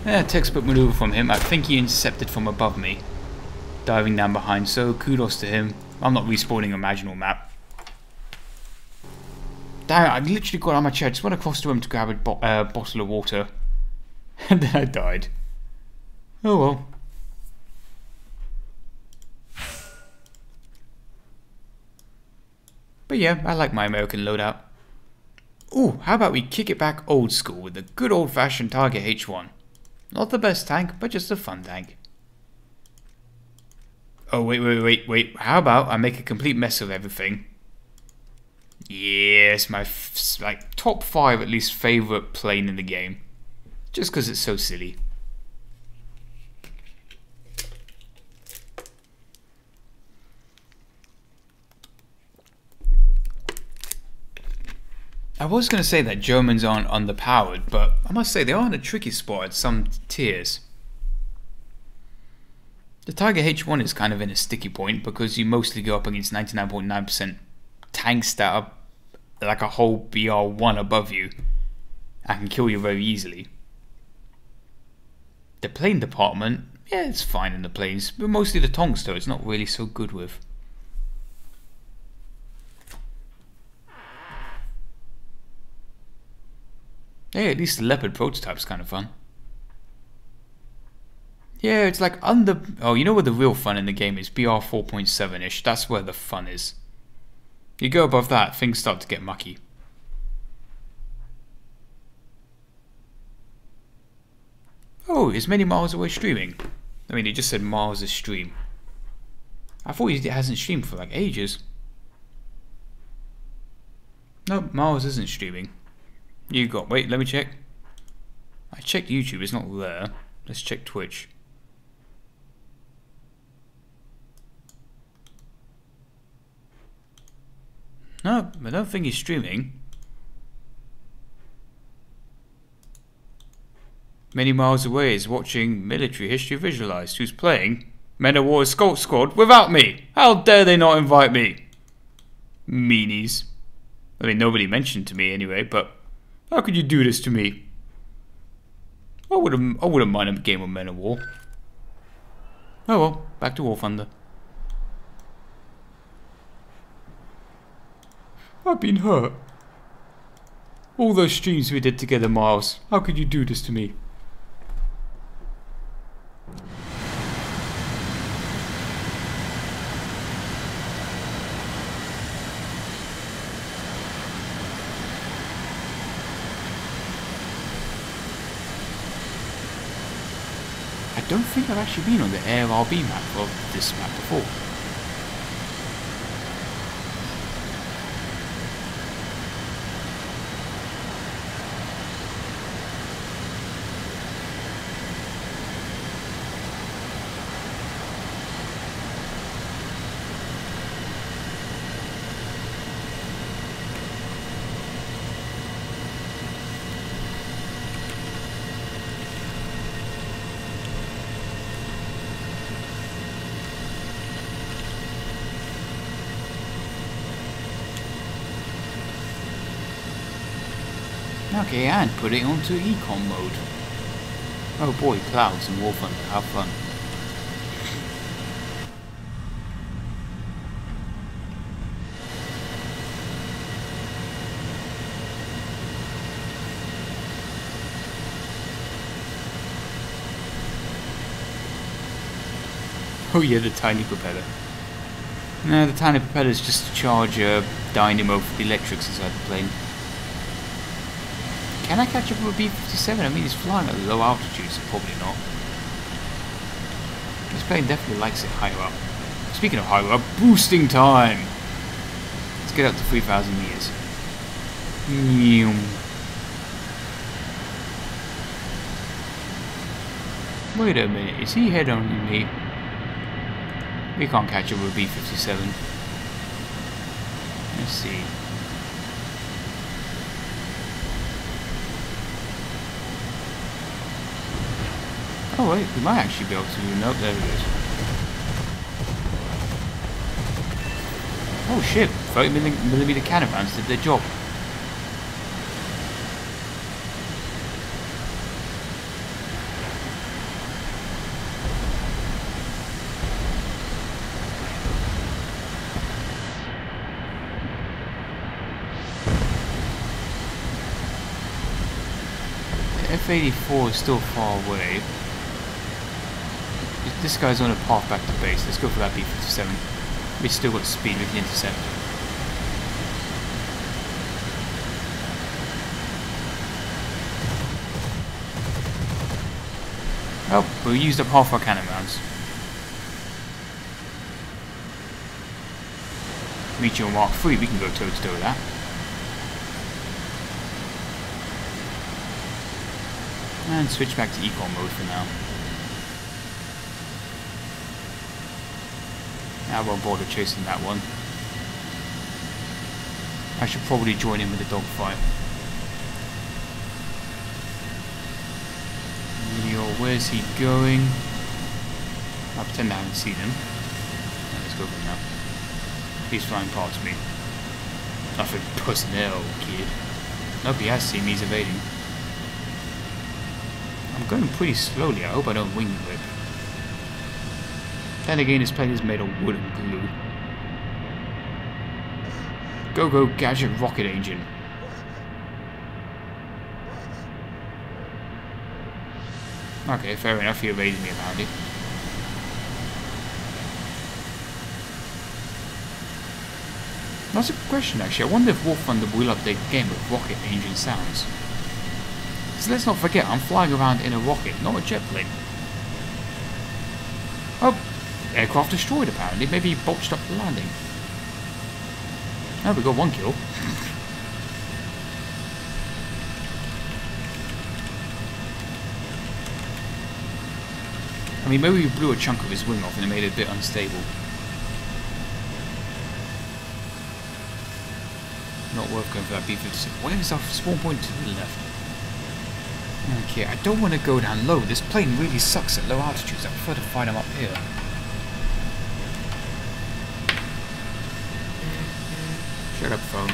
Yeah, textbook maneuver from him. I think he intercepted from above me, diving down behind. So kudos to him. I'm not respawning a marginal map. Damn it! I literally got out of my chair. Just went across the room to grab a bottle of water. And then I died. Oh well. But yeah, I like my American loadout. Ooh, how about we kick it back old school with the good old fashioned Target H1. Not the best tank, but just a fun tank. Oh wait. How about I make a complete mess of everything? Yes, my like top 5 at least favourite plane in the game. Just because it's so silly. I was going to say that Germans aren't underpowered, but I must say they are in a tricky spot at some tiers. The Tiger H1 is kind of in a sticky point because you mostly go up against 99.9% tanks that are like a whole BR1 above you and can kill you very easily. The plane department, yeah, it's fine in the planes, but mostly the Tongs though, it's not really so good with. Hey, at least the Leopard prototype's kind of fun. Yeah, it's like under... Oh, you know where the real fun in the game is? BR 4.7-ish, that's where the fun is. You go above that, things start to get mucky. Oh, is many miles away streaming? I mean, it just said miles is stream. I thought it hasn't streamed for like ages. No, Miles isn't streaming. You got... Wait, let me check. I checked YouTube, it's not there. Let's check Twitch. No, I don't think he's streaming. Many miles away is watching Military History Visualized, who's playing Men of War Escort Squad without me. How dare they not invite me? Meanies. I mean, nobody mentioned to me anyway, but how could you do this to me? I wouldn't mind a game of Men of War. Oh well, back to WarThunder. I've been hurt. All those streams we did together, Miles. How could you do this to me? I don't think I've actually been on the Air RB map of this map before. Okay, and put it onto econ mode. Oh boy, clouds and WarThunder, have fun. Oh yeah, the tiny propeller. No, the tiny propeller is just to charge a dynamo for the electrics inside the plane. Can I catch up with a B-57? I mean, it's flying at low altitude, so probably not. This plane definitely likes it higher up. Speaking of higher up, boosting time! Let's get up to 3,000 meters. Wait a minute, is he head on me? We can't catch up with a B-57. Let's see. Oh wait, we might actually be able to. Nope, there it is. Oh shit, 30mm cannon rounds did their job. The F-84 is still far away. This guy's on a path back to base. Let's go for that B-57. We still got speed, we can intercept. Oh, we used up half our cannon rounds. Meteor Mark III, we can go toe to toe with that. And switch back to econ mode for now. I won't bother chasing that one. I should probably join in with the dogfight. Where's he going? I pretend I haven't seen him. Let's go for him now. He's flying past me. Nothing personnel, kid. Nope, he has seen me, he's evading. I'm going pretty slowly, I hope I don't wing whip. Then again, this plane is made of wood and glue. Go gadget rocket engine. Okay, fair enough, he evaded me apparently. That's a good question actually. I wonder if WarThunder will update the game with rocket engine sounds. So let's not forget, I'm flying around in a rocket, not a jet plane. Oh! Aircraft destroyed apparently, maybe he botched up the landing. Oh, we got one kill. I mean, maybe we blew a chunk of his wing off and it made it a bit unstable. Not worth going for that B-57. Where is our spawn point to the left? Okay, I don't want to go down low. This plane really sucks at low altitudes. I prefer to fight him up here. Shut up, phone.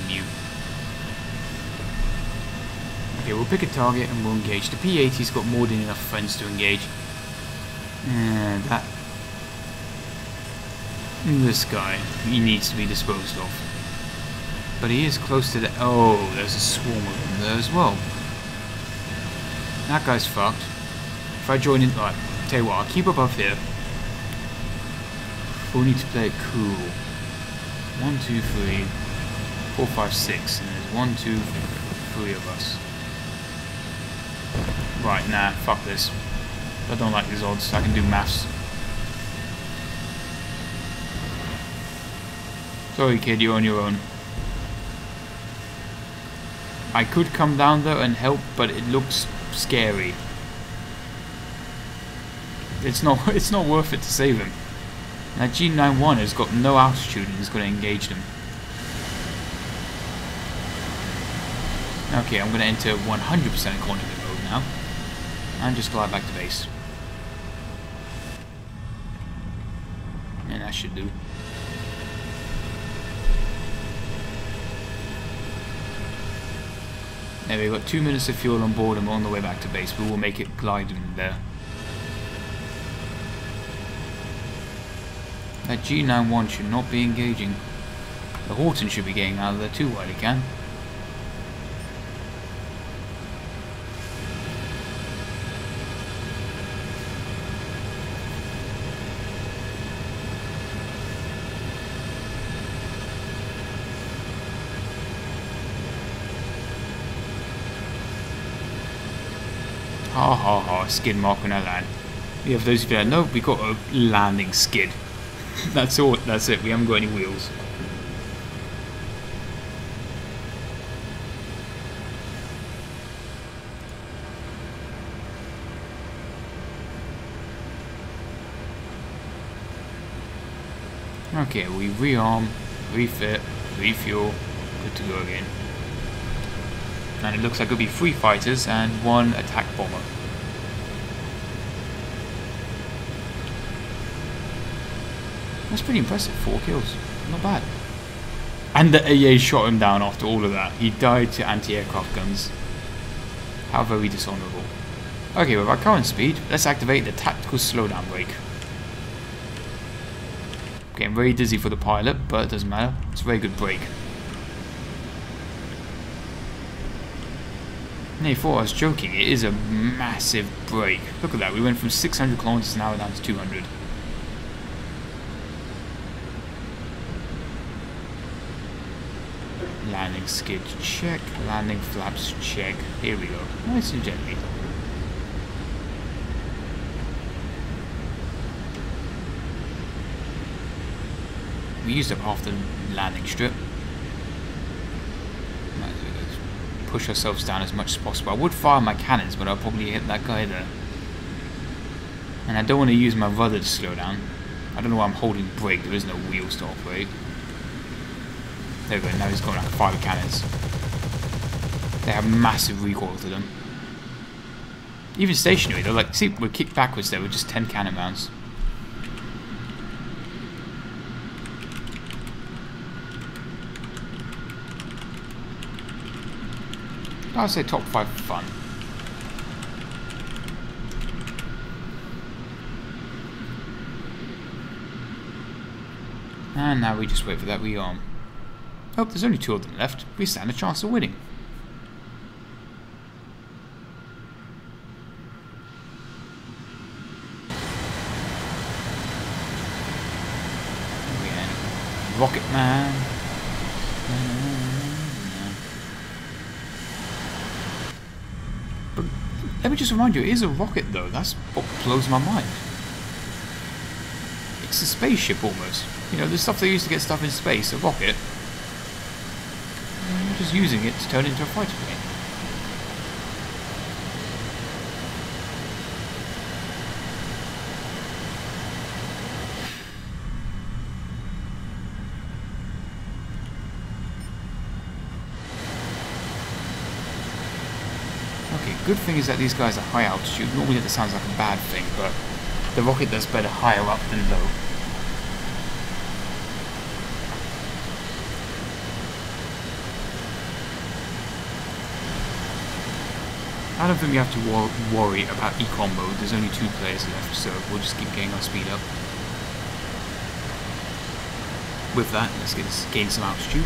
Mute. Okay, we'll pick a target and we'll engage. The P-80's got more than enough friends to engage. And that... This guy, he needs to be disposed of. But he is close to the... Oh, there's a swarm of them there as well. That guy's fucked. If I join in... Right, tell you what, I'll keep above here. We'll need to play it cool. 1, 2, 3, 4, 5, 6. And there's 1, 2, 3 of us. Right, nah, fuck this. I don't like these odds, I can do maths. Sorry kid, you're on your own. I could come down there and help, but it looks scary. It's not worth it to save him. That G91 has got no altitude and is going to engage them. Okay, I'm going to enter 100% quantity mode now. And just glide back to base. And that should do. There we've got 2 minutes of fuel on board and we're on the way back to base, but we'll make it gliding there. That G91 should not be engaging. The Horton should be getting out of there too while he can. Ha ha ha, skid mark when I land. Yeah, for those of you that know, we got a landing skid. That's all, that's it, we haven't got any wheels. Okay, we rearm, refit, refuel, good to go again. And it looks like it'll be 3 fighters and 1 attack bomber. That's pretty impressive, 4 kills, not bad. And the AA shot him down after all of that. He died to anti-aircraft guns. How very dishonourable. Okay, with our current speed, let's activate the tactical slowdown brake. Getting very dizzy for the pilot, but it doesn't matter. It's a very good brake. And you thought I was joking, it is a massive brake. Look at that, we went from 600 kilometers an hour down to 200. Landing skid check, landing flaps check. Here we go, nice and gently. We used up half the landing strip. Let's push ourselves down as much as possible. I would fire my cannons, but I'll probably hit that guy there. And I don't want to use my rudder to slow down. I don't know why I'm holding brake, there is no wheels to operate. There we go, now he's got like 5 cannons. They have massive recoil to them. Even stationary, they're like, see, we're kicked backwards there with just 10 cannon rounds. I'd say top 5 for fun. And now we just wait for that rearm. Oh, there's only 2 of them left. We stand a chance of winning. Rocket Man. But let me just remind you, it is a rocket though. That's what blows my mind. It's a spaceship almost. You know, the stuff they use to get stuff in space, a rocket. I'm just using it to turn it into a fighter plane. Okay, good thing is that these guys are high altitude. Normally that sounds like a bad thing, but the rocket does better higher up than low. I don't think we have to worry about econ mode. There's only 2 players left, so we'll just keep getting our speed up. With that, let's gain some altitude.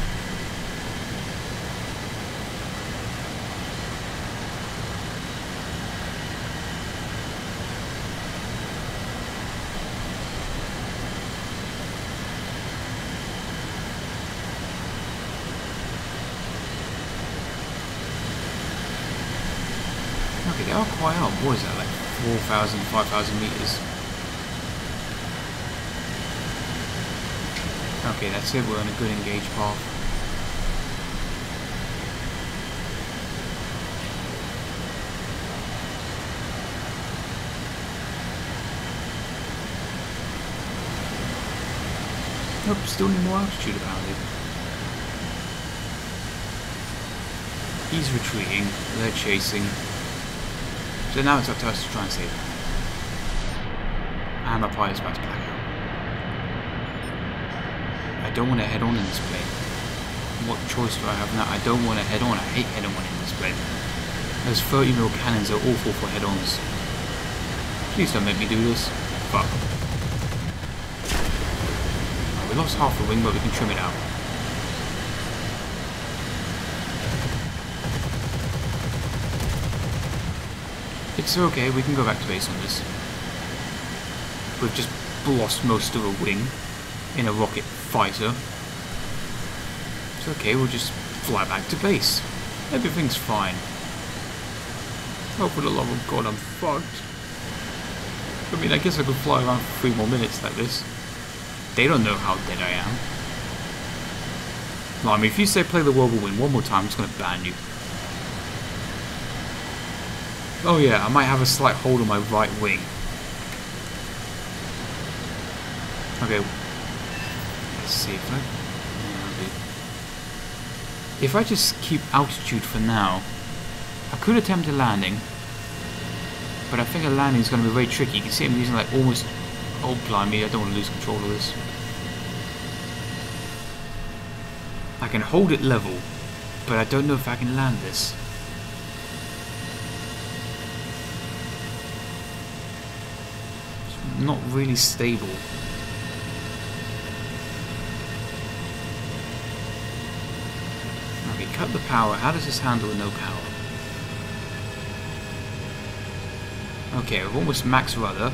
Okay, they are quite up. What is that, like 4,000, 5,000 meters? Okay, that's it. We're on a good engage path. Nope, still need more altitude apparently. He's retreating, they're chasing. So now it's up to us to try and save him. And my pilot's about to black out. I don't want to head on in this plane. What choice do I have now? I don't want to head on. I hate head on in this plane. Those 30mm cannons are awful for head-ons. Please don't make me do this. Fuck. We lost half the wing, but we can trim it out. It's okay, we can go back to base on this. We've just lost most of a wing in a rocket fighter. It's okay, we'll just fly back to base. Everything's fine. Oh, for the love of God, I'm fucked. I mean, I guess I could fly around for 3 more minutes like this. They don't know how dead I am. No, I mean, if you say play the whirlwind one more time, I'm just gonna ban you. Oh yeah, I might have a slight hold on my right wing. Okay. Let's see if I just keep altitude for now, I could attempt a landing, but I think a landing is going to be very tricky. You can see I'm using like almost... Oh blimey, I don't want to lose control of this. I can hold it level, but I don't know if I can land this. It's not really stable. Okay, cut the power. How does this handle no power? Okay, I've almost maxed rudder.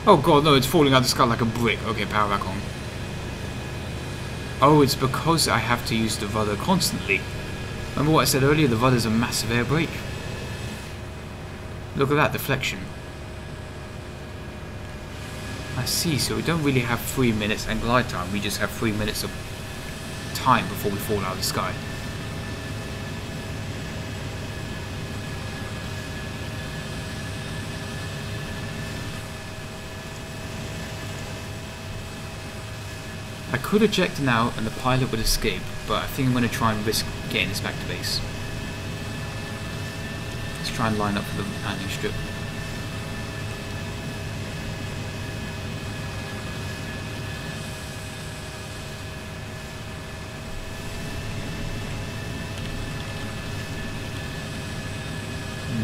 Oh god, no, it's falling out of the sky like a brick. Okay, power back on. Oh, it's because I have to use the rudder constantly. Remember what I said earlier? The rudder's a massive air brake. Look at that deflection. I see, so we don't really have 3 minutes and glide time. We just have 3 minutes of time before we fall out of the sky. I could eject now and the pilot would escape, but I think I'm going to try and risk getting this back to base. Let's try and line up for the landing strip.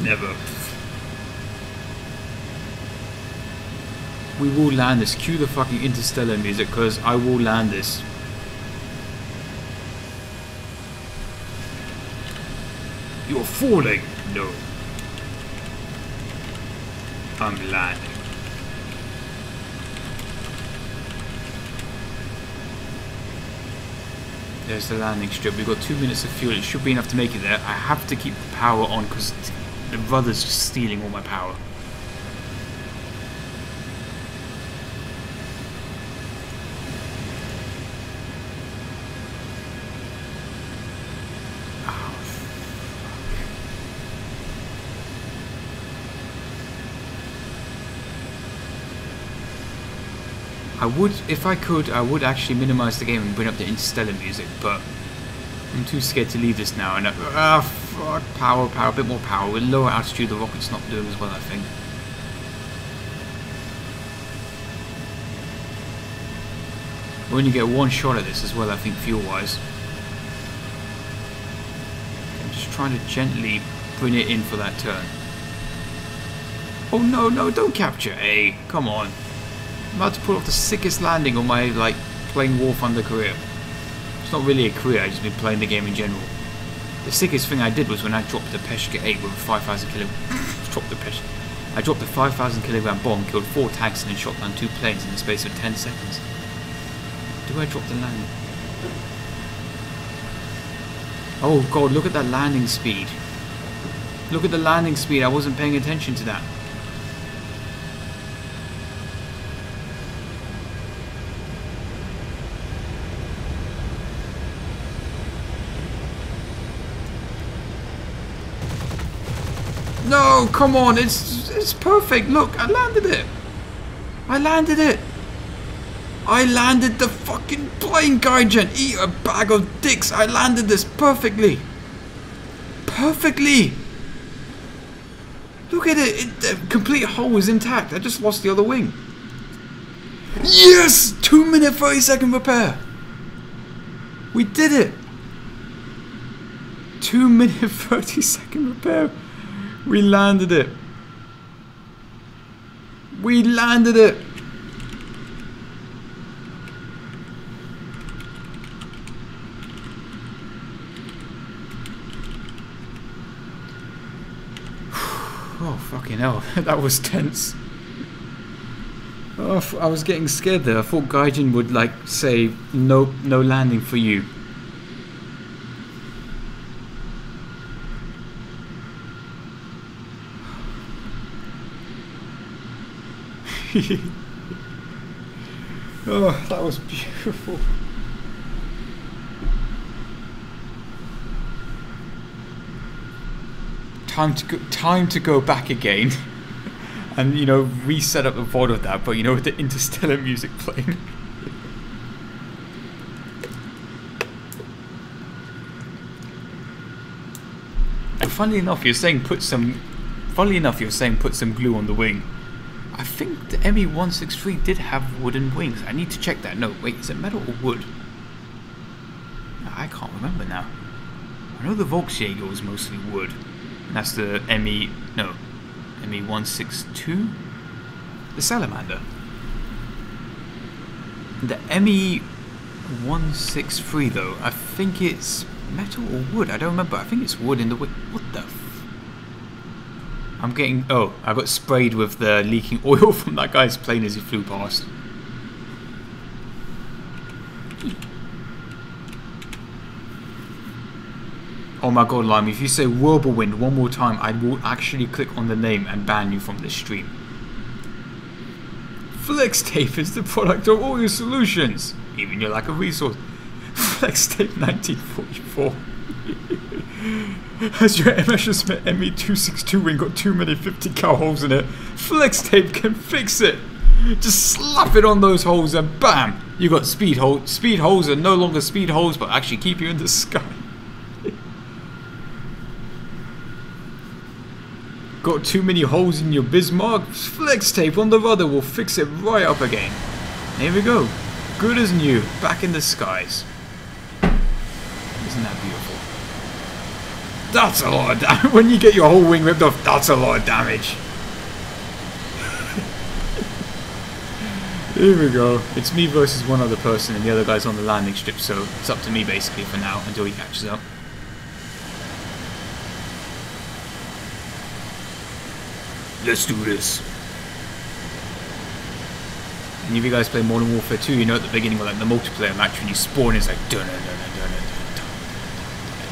Never. We will land this. Cue the fucking interstellar music, because I will land this. You're falling! No. I'm landing. There's the landing strip. We've got 2 minutes of fuel. It should be enough to make it there. I have to keep the power on because the rudder's just stealing all my power. I would, if I could, I would actually minimize the game and bring up the interstellar music, but I'm too scared to leave this now. And fuck, power, a bit more power. With lower altitude, the rocket's not doing as well, I think. We only get one shot at this as well, I think, fuel-wise. I'm just trying to gently bring it in for that turn. Oh no, no, don't capture A. Come on. I'm about to pull off the sickest landing on my, like, playing WarThunder career. It's not really a career, I've just been playing the game in general. The sickest thing I did was when I dropped the Peshka 8 with a 5,000 kilogram... I dropped a 5,000 kilogram bomb, killed 4 tanks and then shot down 2 planes in the space of 10 seconds. Do I drop the landing? Oh god, look at that landing speed. Look at the landing speed, I wasn't paying attention to that. No, come on, it's perfect. Look, I landed it. I landed it. I landed the fucking plane, Gaijin. Eat a bag of dicks. I landed this perfectly. Perfectly. Look at it. The complete hull is intact. I just lost the other wing. Yes! 2 minute 30-second repair. We did it. 2 minute 30-second repair. We landed it. We landed it. Oh, fucking hell. That was tense. Oh, I was getting scared there. I thought Gaijin would, like, say, no landing for you. Oh, that was beautiful. Time to go back again, and you know, reset up the VOD of that. But you know, with the Interstellar music playing. And funnily enough, you're saying put some glue on the wing. I think the ME-163 did have wooden wings. I need to check that. No, wait, is it metal or wood? I can't remember now. I know the Volksjager was mostly wood. And that's the ME-162? The Salamander. The ME-163 though, I think it's metal or wood. I don't remember. I think it's wood in the wing. What the I'm getting... Oh, I got sprayed with the leaking oil from that guy's plane as he flew past. Oh my god, Lime, if you say Whirlwind one more time, I will actually click on the name and ban you from this stream. Flex tape is the product of all your solutions, even your lack of resource. Flex tape 1944. Has your Messerschmitt ME-262 wing got too many 50 cal holes in it? Flex tape can fix it. Just slap it on those holes and bam! You got speed holes. Speed holes are no longer speed holes, but actually keep you in the sky. Got too many holes in your Bismarck? Flex tape on the rudder will fix it right up again. Here we go. Good as new. Back in the skies. Isn't that beautiful? That's a lot of damage. When you get your whole wing ripped off, that's a lot of damage. Here we go. It's me versus one other person and the other guy's on the landing strip, so it's up to me basically for now until he catches up. Let's do this. And if you guys play Modern Warfare 2, you know at the beginning of like the multiplayer match when you spawn, it's like dun dun dun dun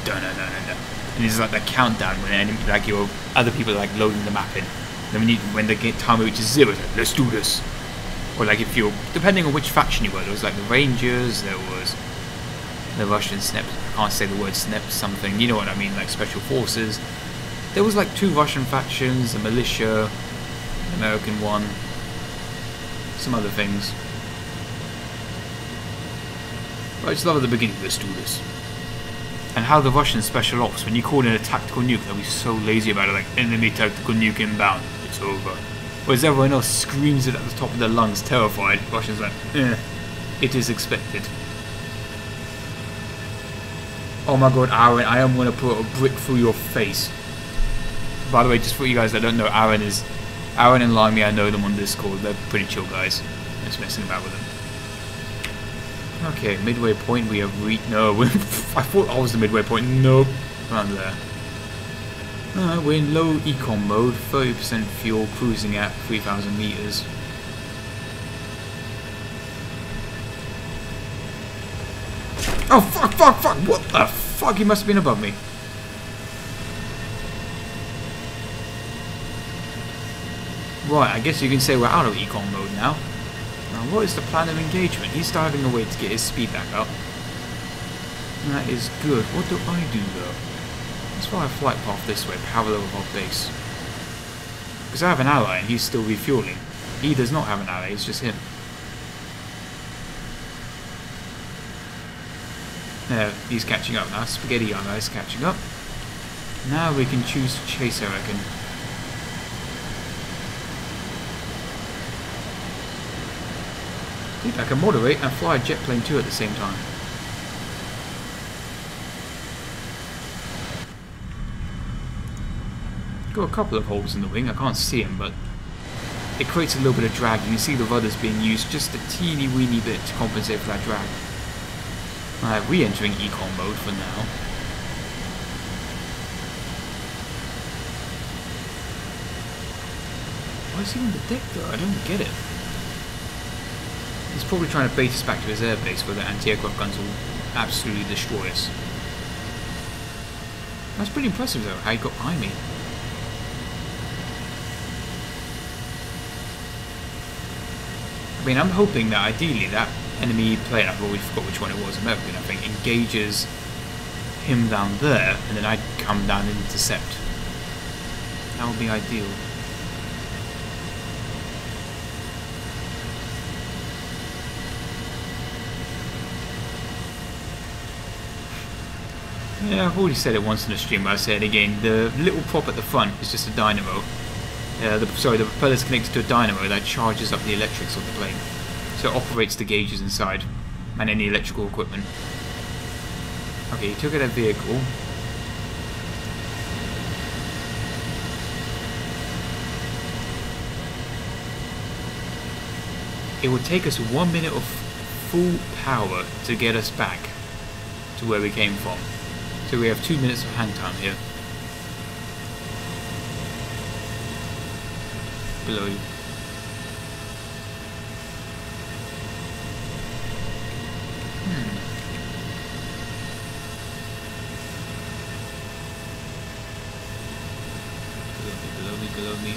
dun dun dun dun, and it's like the countdown when enemy, like your other people are like loading the map in. Then when the time reaches 0, it's like let's do this. Or like if you're depending on which faction you were, there was like the Rangers, there was the Russian SNEP. I can't say the word SNEP something. You know what I mean, like Special Forces. There was like 2 Russian factions, the militia, the American one, some other things. But I just love at the beginning, let's do this. And how the Russian special ops, when you call in a tactical nuke, they'll be so lazy about it, like enemy tactical nuke inbound, it's over. Whereas everyone else screams it at the top of their lungs, terrified. Russians like, it is expected. Oh my god, Aaron, I am going to put a brick through your face. By the way, just for you guys that don't know, Aaron and Limey, I know them on Discord. They're pretty chill guys. I'm just messing about with them. Okay, midway point. We have no. I thought I was the midway point. Nope, around there. We're in low econ mode. 30% fuel, cruising at 3,000 meters. Oh fuck! What the fuck? He must have been above me. Right, I guess you can say we're out of econ mode now. Now, what is the plan of engagement? He's diving away to get his speed back up. That is good. What do I do, though? Let's fly a flight path this way, parallel with our base. Because I have an ally and he's still refueling. He does not have an ally, it's just him. There, he's catching up now. Spaghetti ally is catching up. Now we can choose to chase, I reckon. I think I can moderate and fly a jet plane too at the same time. Got a couple of holes in the wing, I can't see them, but it creates a little bit of drag. You can see the rudders being used just a teeny weeny bit to compensate for that drag. Alright, re-entering econ mode for now. Why is he on the deck though? I don't get it. He's probably trying to bait us back to his airbase where the anti-aircraft guns will absolutely destroy us. That's pretty impressive though, how he got behind me. I mean, I'm hoping that ideally that enemy plane, I've already forgot which one it was, American, I think, engages him down there, and then I'd come down and intercept. That would be ideal. Yeah, I've already said it once in the stream, but I'll say it again. The little prop at the front is just a dynamo. The propeller is connected to a dynamo that charges up the electrics of the plane. So it operates the gauges inside and any electrical equipment. Okay, he took out a vehicle. It would take us 1 minute of full power to get us back to where we came from. So we have 2 minutes of hang time here. Below you. Below me.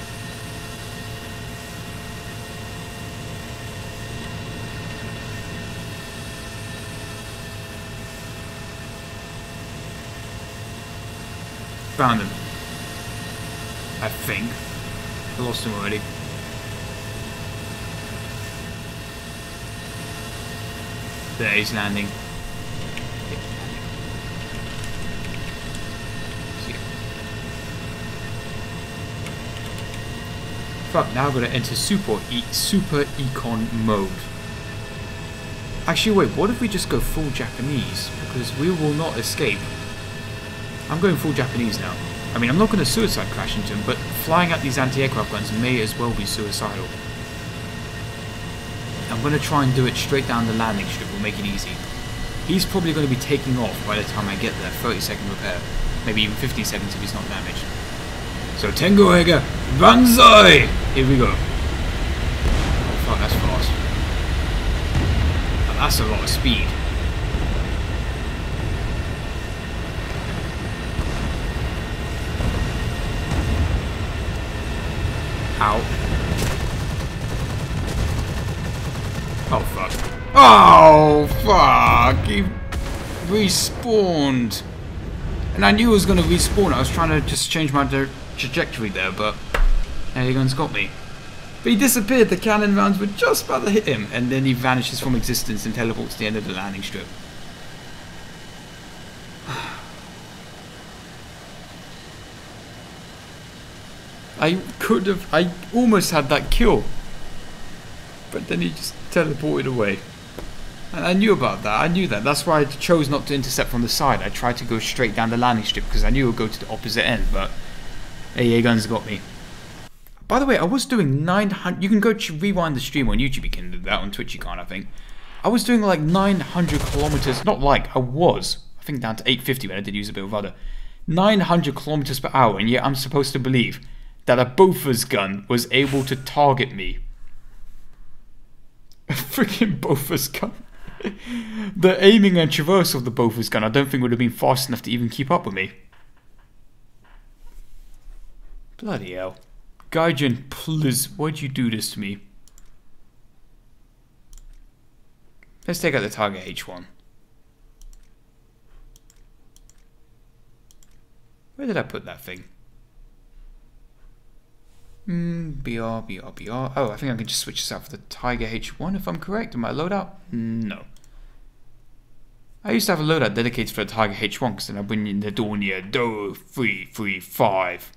Found him. I think. I lost him already. There, he's landing. Fuck, now I'm gonna enter super econ mode. Actually, wait, what if we just go full Japanese? Because we will not escape. I'm going full Japanese now. I mean, I'm not gonna suicide crash into him, but flying at these anti-aircraft guns may as well be suicidal. I'm gonna try and do it straight down the landing strip, we'll make it easy. He's probably gonna be taking off by the time I get there, 30-second repair. Maybe even 15 seconds if he's not damaged. So Tengoega, Banzai! Here we go. Oh fuck, that's fast. And that's a lot of speed. Ow. Oh fuck. Oh fuck! He respawned. And I knew it was going to respawn. I was trying to just change my trajectory there, but Aegon's got me. But he disappeared. The cannon rounds were just about to hit him, and then he vanishes from existence and teleports to the end of the landing strip. I almost had that kill, but then he just teleported away. And I knew about that. I knew that. That's why I chose not to intercept from the side. I tried to go straight down the landing strip because I knew it would go to the opposite end, but AA guns got me. By the way, I was doing 900... You can go rewind the stream on YouTube. You can do that. On Twitch you can't, I think. I was doing like 900 kilometers. Not like, I was. I think down to 850 when I did use a bit of rudder. 900 kilometers per hour, and yet I'm supposed to believe that a Bofors gun was able to target me. A freaking Bofors gun. The aiming and traverse of the Bofors gun I don't think would have been fast enough to even keep up with me. Bloody hell. Gaijin, please, why'd you do this to me? Let's take out the target H1. Where did I put that thing? BR. Oh, I think I can just switch this out for the Tiger H1 if I'm correct. Am I loadout? No. I used to have a loadout dedicated for the Tiger H1 because then I bring in the Dornier Do 335.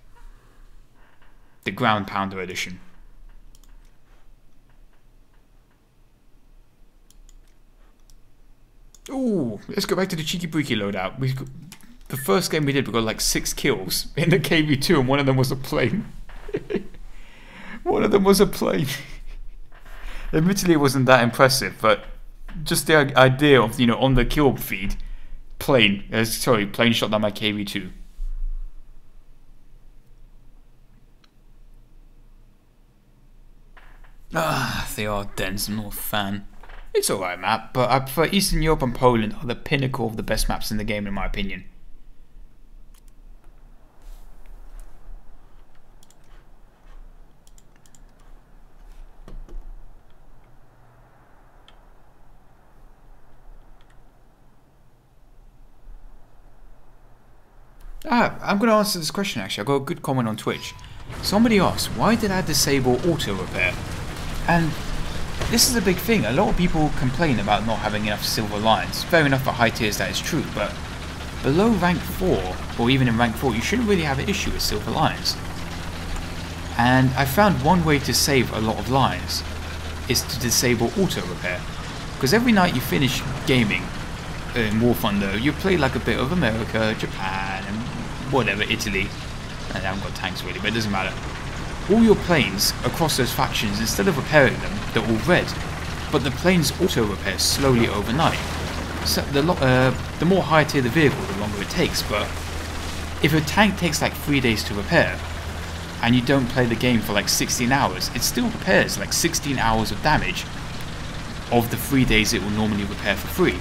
The Ground Pounder edition. Ooh, let's go back to the Cheeky Breeky loadout. The first game we did, we got like 6 kills in the KV2 and one of them was a plane. One of them was a plane. Admittedly, it wasn't that impressive, but just the idea of, you know, on the kill feed, plane shot down my KV2. Ah, they are dense. I'm not a fan. It's alright map, but I prefer Eastern Europe and Poland are the pinnacle of the best maps in the game in my opinion. I'm going to answer this question actually. I got a good comment on Twitch. Somebody asked, why did I disable auto repair? And this is a big thing. A lot of people complain about not having enough silver lions. Fair enough, for high tiers that is true, but below rank 4, or even in rank 4, you shouldn't really have an issue with silver lions. And I found one way to save a lot of lions is to disable auto repair. Because every night you finish gaming in WarThunder, you play like a bit of America, Japan, and whatever, Italy. I haven't got tanks really, but it doesn't matter. All your planes across those factions, instead of repairing them, they're all red. But the planes auto repair slowly overnight. So the more higher tier the vehicle, the longer it takes. But if a tank takes like 3 days to repair, and you don't play the game for like 16 hours, it still repairs like 16 hours of damage of the 3 days it will normally repair for free.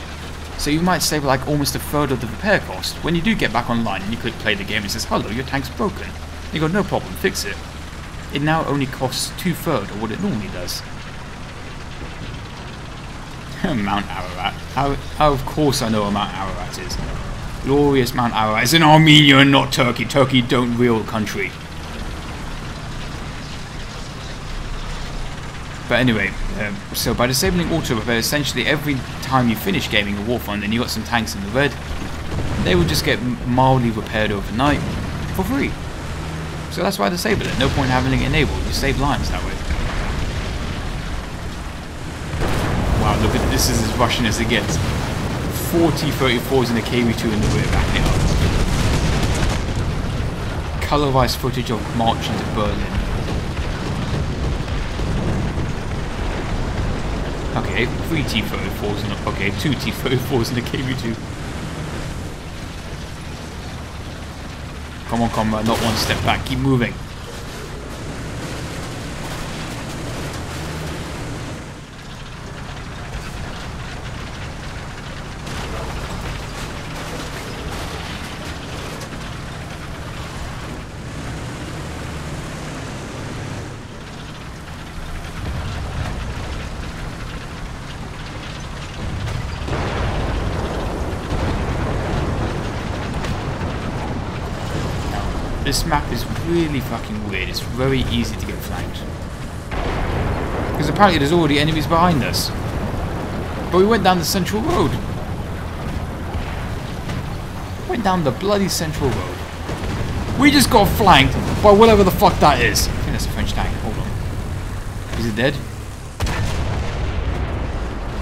So you might save like almost a third of the repair cost. When you do get back online and you click play the game, it says, hello, your tank's broken. You go, no problem, fix it. It now only costs 2/3 of what it normally does. Mount Ararat. How of course I know what Mount Ararat is. Glorious Mount Ararat. It's in Armenia and not Turkey. Turkey don't real country. But anyway, so by disabling auto repair, essentially every time you finish gaming a WarThunder and you got some tanks in the red, they will just get mildly repaired overnight for free. So that's why I disable it. No point having it enabled. You save lions that way. Wow, look at this. Is as Russian as it gets. 40 34s in the KV2 in the rear backing it up. Colorized footage of March into Berlin. Okay, 3 T-34s in the... Okay, 2 T-34s in the KV2. Come on, comrade, not one step back, keep moving. This map is really fucking weird. It's very easy to get flanked. Because apparently there's already enemies behind us. But we went down the central road. Went down the bloody central road. We just got flanked by whatever the fuck that is. I think that's a French tank. Hold on. Is it dead?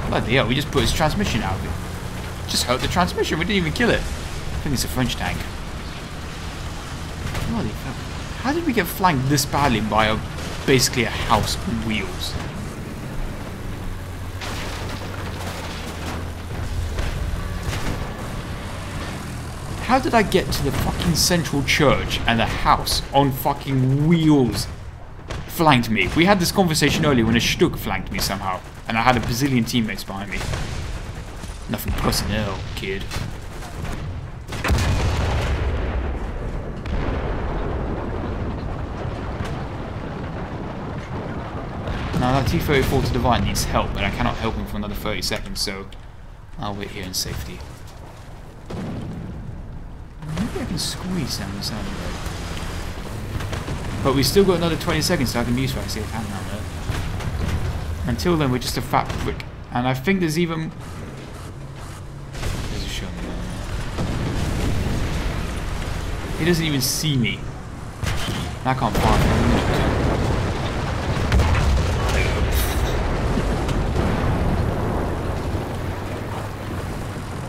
Bloody hell, we just put his transmission out of it. Just hurt the transmission, we didn't even kill it. I think it's a French tank. Holy fuck. How did we get flanked this badly by basically a house on wheels? How did I get to the fucking central church and a house on fucking wheels flanked me? We had this conversation earlier when a Stuck flanked me somehow, and I had a bazillion teammates behind me. Nothing personnel, kid. Now that T-34 to Divine needs help, but I cannot help him for another 30 seconds, so I'll wait here in safety. Maybe I can squeeze down the side of the road. But we still got another 20 seconds, so I can use what I see a hand down there. Until then, we're just a fat prick. And I think there's even... There's a Sherman there. He doesn't even see me. I can't fire for a minute or two.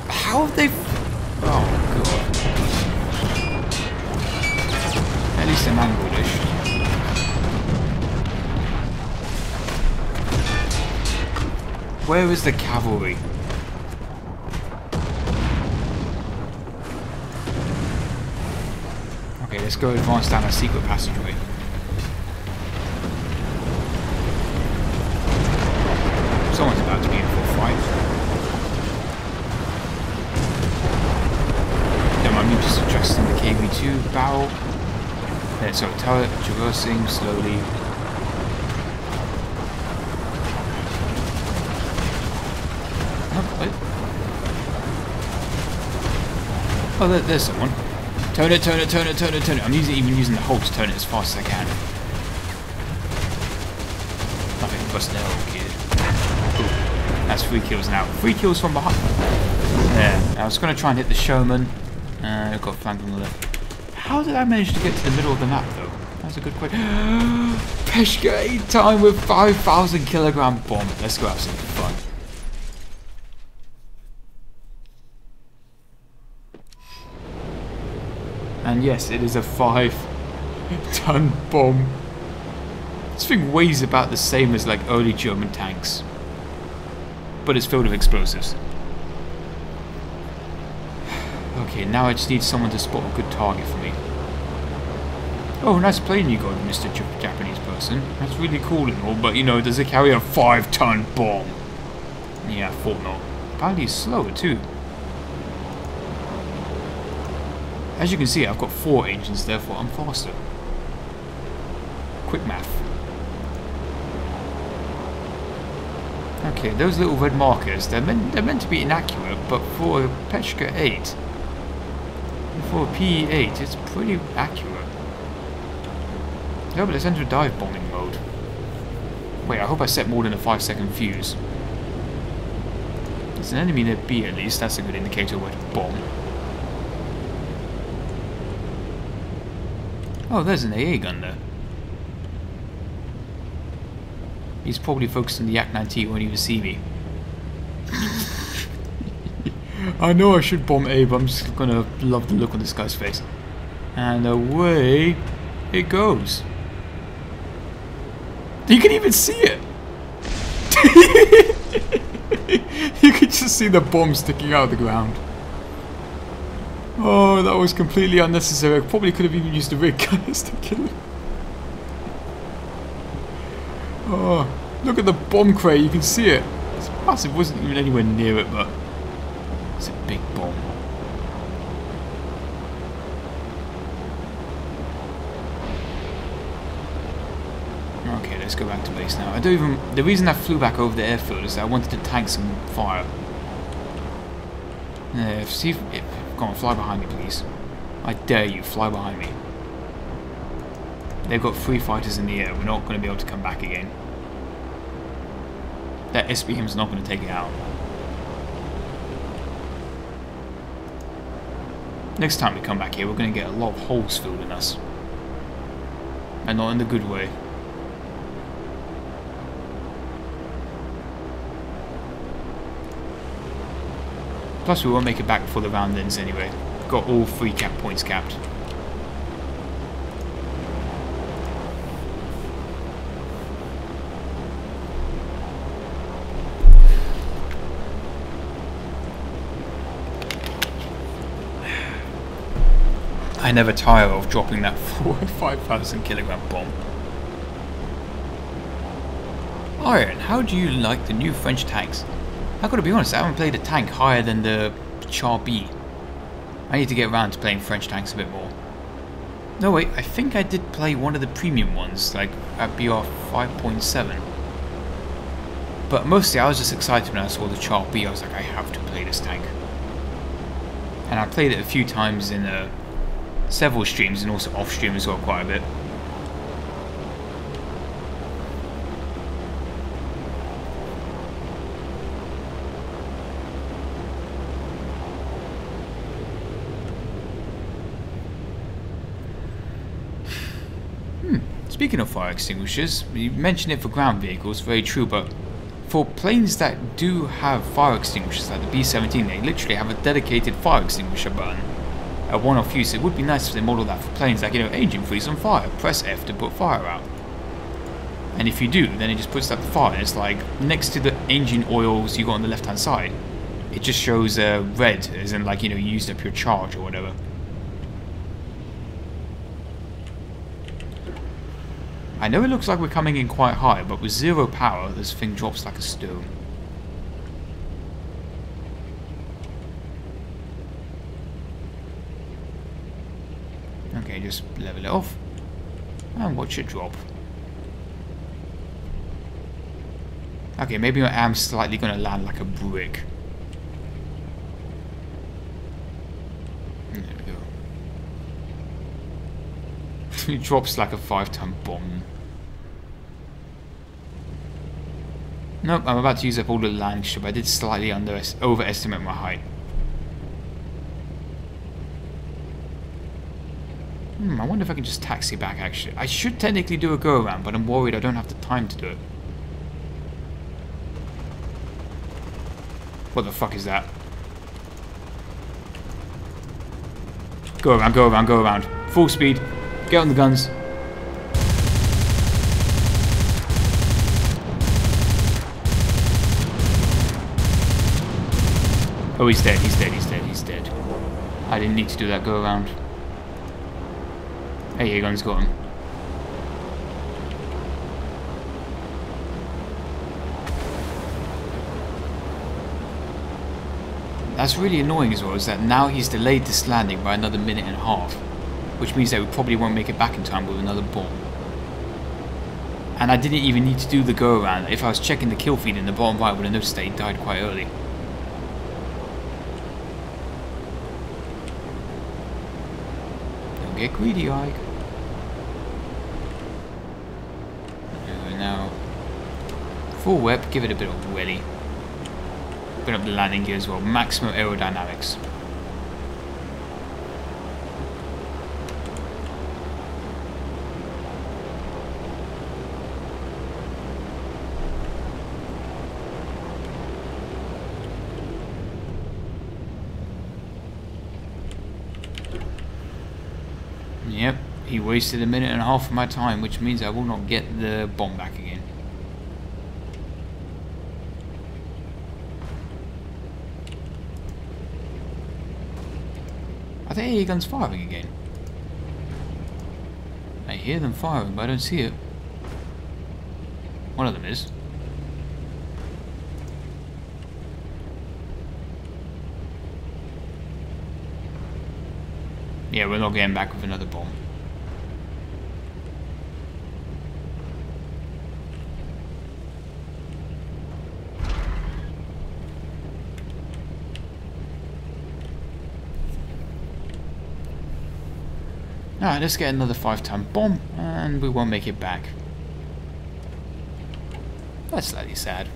How have they... Oh, God. At least I'm angled-ish. Where is the cavalry? Okay, let's go advance down a secret passageway. Someone's about to be in full fight. I'm just adjusting the KV2 barrel. Yeah, so turret traversing slowly. Oh, there's someone. Turn it, turn it, turn it, turn it, turn it. I'm even using the hold to turn it as fast as I can. Nothing personnel, kid. Cool. That's 3 kills now. 3 kills from behind. There. I was going to try and hit the showman. Got flanked on the left. How did I manage to get to the middle of the map, though? That's a good question. Peshka 8 time with 5,000 kilogram bomb. Let's go have some fun. And yes, it is a 5-ton bomb. This thing weighs about the same as like early German tanks, but it's filled with explosives. Okay, now I just need someone to spot a good target for me. Oh, nice plane you got, Mr. Japanese person. That's really cool and all, but you know, does it carry a 5-ton bomb? Yeah, I thought not. Apparently it's slower too. As you can see, I've got 4 engines, therefore I'm faster. Quick math. Okay, those little red markers, they're meant to be inaccurate, but for a Peshka 8, for a PE8, it's pretty accurate. No, but let's enter dive bombing mode. Wait, I hope I set more than a 5-second fuse. There's an enemy near B at least, that's a good indicator where to bomb. Oh, there's an AA gun there. He's probably focused on the Yak-9T, he won't even see me. I know I should bomb A, but I'm just gonna love the look on this guy's face. And away it goes. You can even see it! You can just see the bomb sticking out of the ground. Oh, that was completely unnecessary. I probably could have even used the rig gunners to kill him. Oh, look at the bomb crate. You can see it. It's massive. It wasn't even anywhere near it, but it's a big bomb. Okay, let's go back to base now. The reason I flew back over the airfield is that I wanted to tank some fire. Come on, fly behind me, please. I dare you, fly behind me. They've got 3 fighters in the air. We're not going to be able to come back again. That SBM's not going to take it out. Next time we come back here, we're going to get a lot of holes filled in us. And not in the good way. Plus we won't make it back before the round ends anyway. Got all 3 cap points capped. I never tire of dropping that 5,000 kilogram bomb. Iron, how do you like the new French tanks? I've got to be honest, I haven't played a tank higher than the Char B. I need to get around to playing French tanks a bit more. No wait, I think I did play one of the premium ones, like at BR 5.7. But mostly I was just excited when I saw the Char B, I was like, I have to play this tank. And I played it a few times in several streams and also off stream as well quite a bit. Speaking of fire extinguishers, you mentioned it for ground vehicles, very true, but for planes that do have fire extinguishers, like the B-17, they literally have a dedicated fire extinguisher button. A one-off use. It would be nice if they model that for planes, like, you know, engine freeze on fire, press F to put fire out. And if you do, then it just puts out the fire, and it's like, next to the engine oils you got on the left-hand side, it just shows red, as in like, you know, you used up your charge or whatever. I know it looks like we're coming in quite high, but with 0 power, this thing drops like a stone. Okay, just level it off and watch it drop. Okay, maybe I am slightly going to land like a brick. There we go. It drops like a 5-ton bomb. Nope, I'm about to use up all the landing strip. I did slightly overestimate my height. I wonder if I can just taxi back actually. I should technically do a go around, but I'm worried I don't have the time to do it. What the fuck is that? Go around, go around, go around. Full speed. Get on the guns. Oh, he's dead, he's dead, he's dead, he's dead. I didn't need to do that go around. Hey, your gun's got him. That's really annoying as well, is that now he's delayed this landing by another minute and a half, which means that we probably won't make it back in time with another bomb. And I didn't even need to do the go around. If I was checking the kill feed in the bottom right, I would have noticed that he died quite early. Don't get greedy, Ike. Now, full whip, give it a bit of wheelie. Put up the landing gear as well, maximum aerodynamics. Yep, he wasted a minute and a half of my time, which means I will not get the bomb back again. I think air gun's firing again. I hear them firing, but I don't see it. One of them is. Yeah, we're not getting back with another bomb. Alright, let's get another 5-ton bomb, and we won't make it back. That's slightly sad.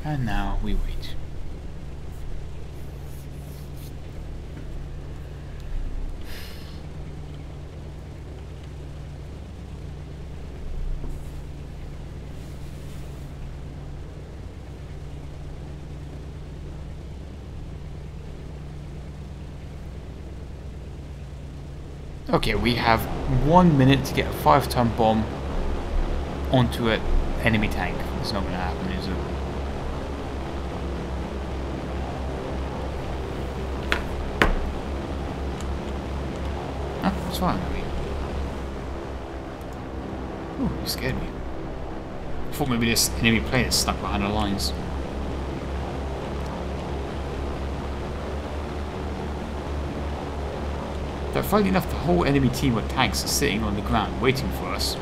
And now we wait. Okay, we have 1 minute to get a 5-ton bomb onto an enemy tank. It's not going to happen, is it? Oh, it's fine. Oh, you scared me. I thought maybe this enemy plane is stuck behind the lines. But funnily enough, the whole enemy team of tanks are sitting on the ground waiting for us.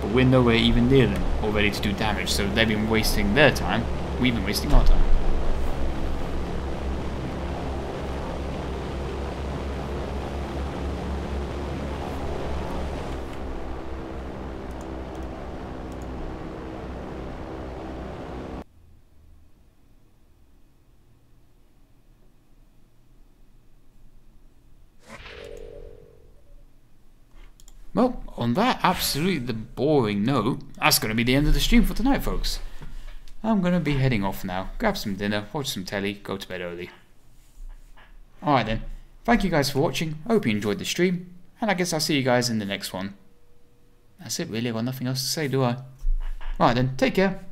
But we're nowhere even near them or ready to do damage, so they've been wasting their time, we've been wasting our time. Well, on that absolutely boring note, that's going to be the end of the stream for tonight, folks. I'm going to be heading off now. Grab some dinner, watch some telly, go to bed early. Alright then, thank you guys for watching, I hope you enjoyed the stream, and I guess I'll see you guys in the next one. That's it really, I've got nothing else to say, do I? Alright then, take care.